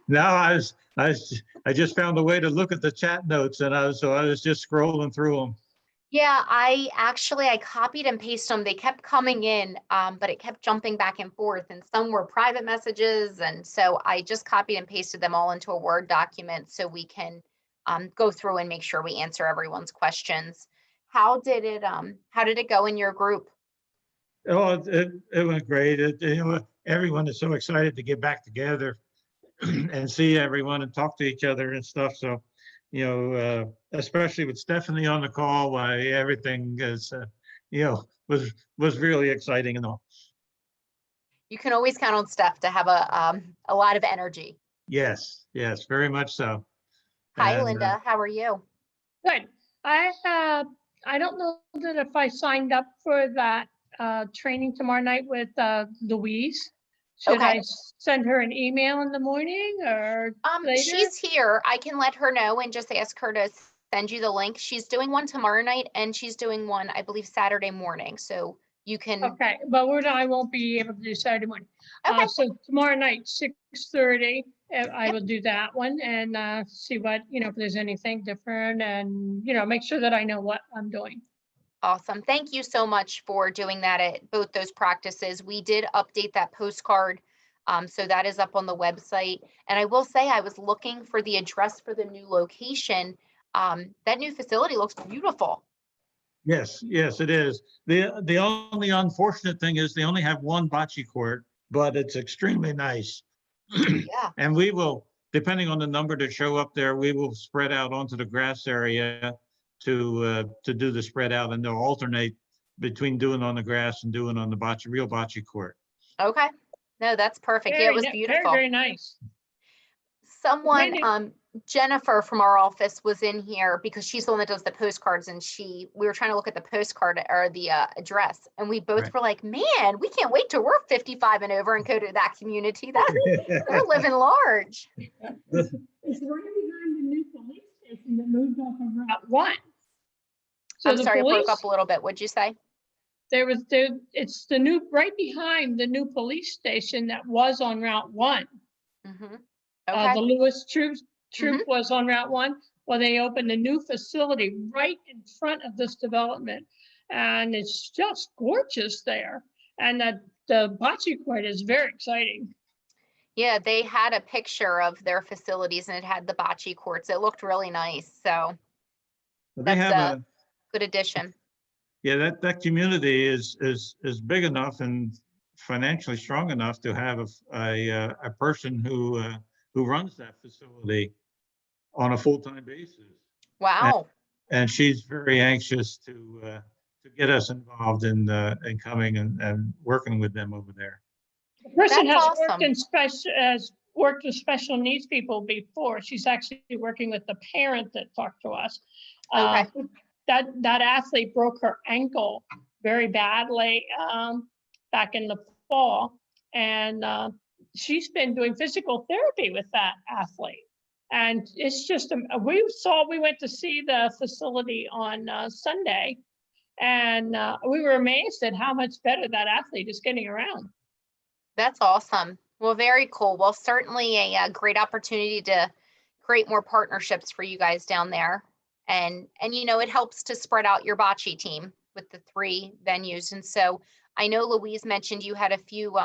No, I just found a way to look at the chat notes, and I was just scrolling through them. Yeah, I copied and pasted them. They kept coming in, but it kept jumping back and forth, and some were private messages. And so I just copied and pasted them all into a Word document so we can go through and make sure we answer everyone's questions. How did it go in your group? Oh, it went great. Everyone is so excited to get back together and see everyone and talk to each other and stuff. So, especially with Stephanie on the call, why everything is, was really exciting and all. You can always count on Steph to have a lot of energy. Yes, very much so. Hi, And, Linda. How are you? Good. I don't know that if I signed up for that training tomorrow night with Louise. Should I send her an email in the morning or later? She's here. I can let her know and just ask her to send you the link. She's doing one tomorrow night and she's doing one, I believe, Saturday morning. So you can. Okay, but I won't be able to do Saturday morning. Okay. So tomorrow night, 6:30, I will do that one and see what, if there's anything different and, make sure that I know what I'm doing. Awesome. Thank you so much for doing that at both those practices. We did update that postcard. So that is up on the website. And I will say I was looking for the address for the new location. That new facility looks beautiful. Yes, it is. The only unfortunate thing is they only have one bocce court, but it's extremely nice. Yeah. And we will, depending on the number that show up there, we will spread out onto the grass area to do the spread out, and they'll alternate between doing on the grass and doing on the real bocce court. Okay. No, that's perfect. Yeah, it was beautiful. Very nice. Someone, Jennifer from our office was in here because she's the one that does the postcards, and we were trying to look at the postcard or the address, and we both were like, man, we can't wait till we're 55 and over and go to that community. They're living large. It's right behind the new police station that moved off of Route 1. So I'm sorry, it broke up a little bit. What'd you say? It's right behind the new police station that was on Route 1. Mm-hmm. Okay. The Lewis Troop was on Route 1. Well, they opened a new facility right in front of this development, and it's just gorgeous there. And the bocce court is very exciting. Yeah, they had a picture of their facilities, and it had the bocce courts. It looked really nice. So that's a good addition. Yeah, that community is big enough and financially strong enough to have a person who runs that facility on a full-time basis. Wow. And she's very anxious to get us involved in coming and working with them over there. The person That's has awesome. has worked with special needs people before. She's actually working with the parent that talked to us. Okay. That athlete broke her ankle very badly back in the fall, and she's been doing physical therapy with that athlete. And it's just, we went to see the facility on Sunday, and we were amazed at how much better that athlete is getting around. That's awesome. Well, very cool. Well, certainly a great opportunity to create more partnerships for you guys down there. And it helps to spread out your bocce team with the 3 venues. And so I know Louise mentioned you had a few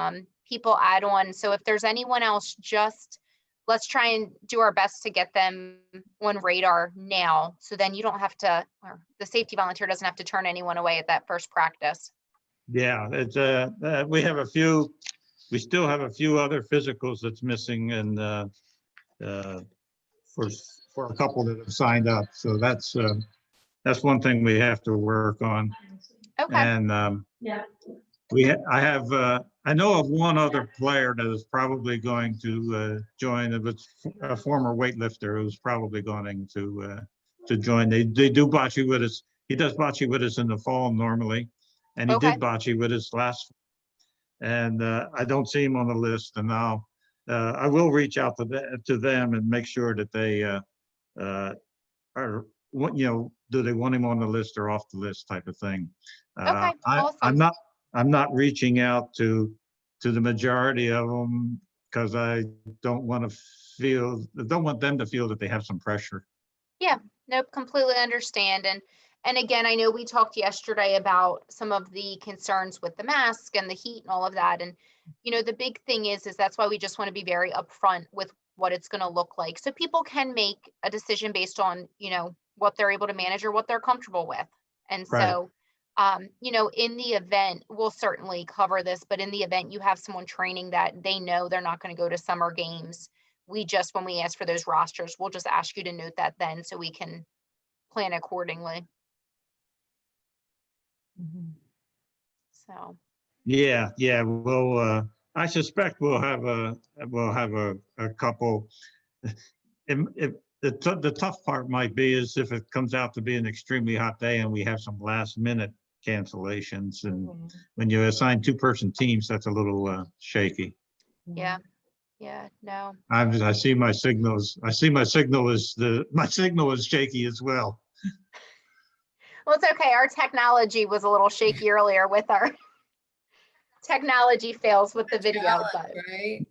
people add on. So if there's anyone else, let's try and do our best to get them on radar now. So then you don't have to, or the safety volunteer doesn't have to turn anyone away at that first practice. Yeah, it's we still have a few other physicals that's missing, and for a couple that have signed up. So that's one thing we have to work on. Okay. And I know of one other player that is probably going to join. It's a former weightlifter who's probably going to join. They do bocce with us. He does bocce with us in the fall normally, and he did bocce with us last. And I don't see him on the list, and I will reach out to them and make sure that they are, do they want him on the list or off the list type of thing. Awesome. I'm not reaching out to the majority of them because I don't want them to feel that they have some pressure. Yeah, nope, completely understand. And again, I know we talked yesterday about some of the concerns with the mask and the heat and all of that. And, you know, the big thing is that's why we just want to be very upfront with what it's going to look like. So people can make a decision based on, you know, what they're able to manage or what they're comfortable with. And Right. so, you know, in the event, we'll certainly cover this, but in the event you have someone training that they know they're not going to go to summer games, we just, when we ask for those rosters, we'll just ask you to note that then so we can plan accordingly. So, Yeah, yeah, well, I suspect we'll have a couple. The tough part might be is if it comes out to be an extremely hot day and we have some last minute cancellations, and when you assign 2-person teams, that's a little shaky. yeah, yeah, no. I see my signals. I see my signal is shaky as well. Well, it's okay. Our technology was a little shaky earlier with our technology fails with the video, but Right?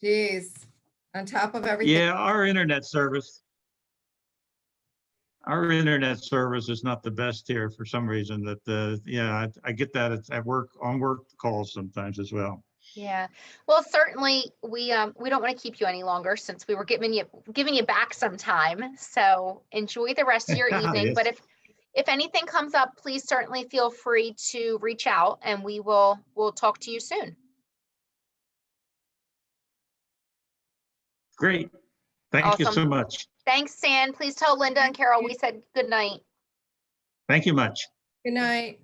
Jeez, on top of everything. Yeah, our internet service is not the best here for some reason. That yeah, I get that it's at work, on work calls sometimes as well. yeah. Well, certainly we don't want to keep you any longer since we were giving you back some time. So enjoy the rest of your evening. Yes. But if anything comes up, please certainly feel free to reach out and we'll talk to you soon. Great. Thank you so Awesome. much. Thanks, Stan. Please tell Linda and Carol we said good night. Thank you much. Good night.